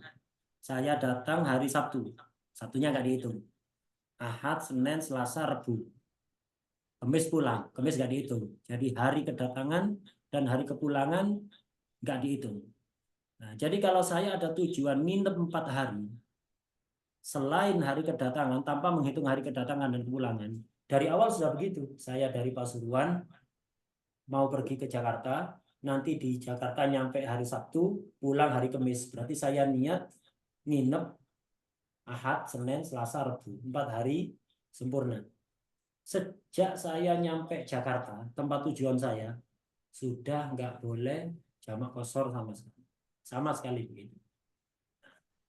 Speaker 1: Saya datang hari Sabtu, Sabtunya nggak dihitung. Ahad, Senin, Selasa, Rabu, Kamis pulang, Kamis nggak dihitung. Jadi hari kedatangan dan hari kepulangan nggak dihitung. Nah, jadi kalau saya ada tujuan nginep 4 hari, selain hari kedatangan, tanpa menghitung hari kedatangan dan kepulangan, dari awal sudah begitu. Saya dari Pasuruan mau pergi ke Jakarta, nanti di Jakarta nyampe hari Sabtu, pulang hari Kamis. Berarti saya niat nginep Ahad, Senin, Selasa, Rabu, 4 hari sempurna. Sejak saya nyampe Jakarta, tempat tujuan saya, sudah nggak boleh jamak kosor sama sekali begitu.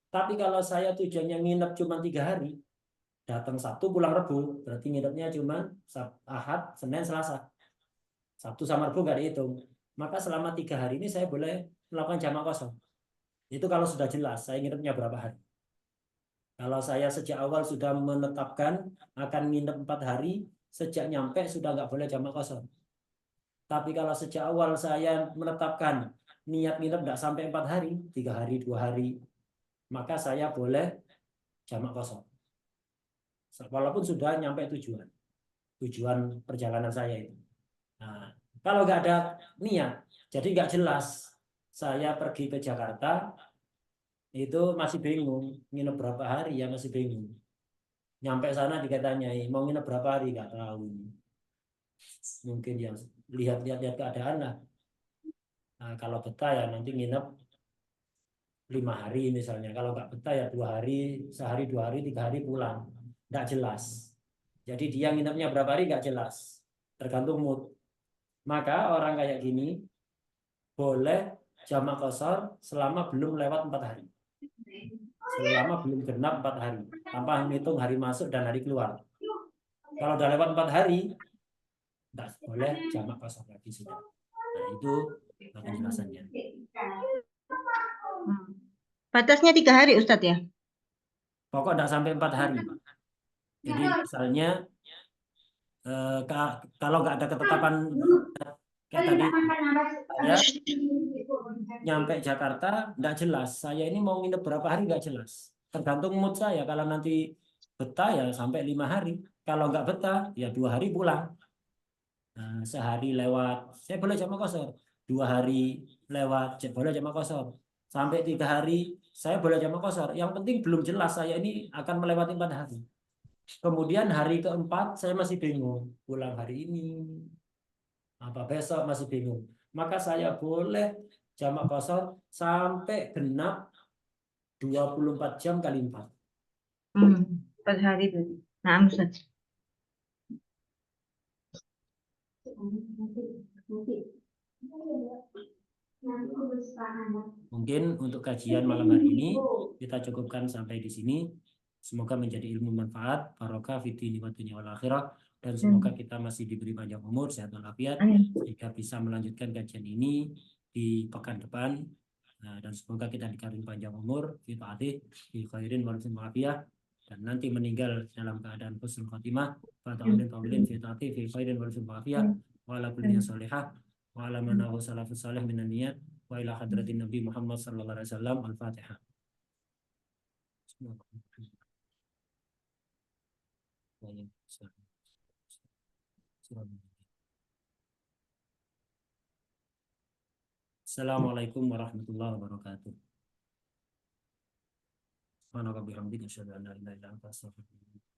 Speaker 1: Tapi kalau saya tujuannya nginep cuma 3 hari, datang Sabtu pulang Rabu, berarti nginepnya cuma Ahad, Senin, Selasa. Sabtu sama Rabu nggak dihitung. Maka selama 3 hari ini saya boleh melakukan jamak kosor. Itu kalau sudah jelas saya nginepnya berapa hari. Kalau saya sejak awal sudah menetapkan akan nginep 4 hari, sejak nyampe sudah nggak boleh jamak kosor. Tapi kalau sejak awal saya menetapkan niat nginep nggak sampai 4 hari, 3 hari, 2 hari, maka saya boleh jamak kosor. Walaupun sudah nyampe tujuan perjalanan saya itu. Nah, kalau nggak ada niat, jadi nggak jelas. Saya pergi ke Jakarta itu masih bingung nginep berapa hari ya, masih bingung. Nyampe sana dikatanya mau nginep berapa hari nggak tahu. Mungkin yang lihat keadaan lah. Nah, kalau betah ya nanti nginep 5 hari misalnya. Kalau nggak betah ya 2 hari, sehari 2 hari, 3 hari pulang. Nggak jelas. Jadi dia nginepnya berapa hari nggak jelas. Tergantung mood. Maka orang kayak gini boleh jamak qasar selama belum lewat 4 hari. Selama belum genap 4 hari. Tanpa menghitung hari masuk dan hari keluar. Kalau udah lewat 4 hari, nggak boleh jamak qasar lagi sudah. Nah itu penjelasannya.
Speaker 3: Batasnya 3 hari Ustadz ya?
Speaker 1: Pokok nggak sampai 4 hari. Jadi misalnya kalau nggak ada ketetapan kayak tadi saya nyampe Jakarta nggak jelas. Saya ini mau nginep berapa hari nggak jelas. Tergantung mood saya. Kalau nanti betah ya sampai 5 hari. Kalau nggak betah ya 2 hari pulang. Nah, sehari lewat, saya boleh jamak qasar. 2 hari lewat, saya boleh jamak qasar. Sampai 3 hari, saya boleh jamak qasar. Yang penting belum jelas saya ini akan melewati 4 hari. Kemudian hari keempat saya masih bingung. Pulang hari ini, apa besok masih bingung. Maka saya boleh jamak qasar sampai genap 24 jam kali 4.
Speaker 3: 4 hari berarti. Nah, Ustadz.
Speaker 1: Mungkin untuk kajian malam hari ini kita cukupkan sampai di sini. Semoga menjadi ilmu manfaat, barokah fid dini wa dunya wal akhirah, dan semoga kita masih diberi panjang umur, sehat walafiat sehingga bisa melanjutkan kajian ini di pekan depan. Nah, dan semoga kita dikasih panjang umur, fi taatih, fi khairin wal afiyah, dan nanti meninggal dalam keadaan husnul khotimah, fa ta'udin fi taatih, fi khairin wal afiyah, wa ala kulli sholihah, wa ala manahu salafus salih minan niyat, wa ila hadratin Nabi Muhammad sallallahu alaihi wasallam. Al-Fatihah. Assalamualaikum warahmatullahi wabarakatuh. Subhanaka bihamdika asyhadu an la ilaha illa anta astaghfiruka wa atubu ilaik.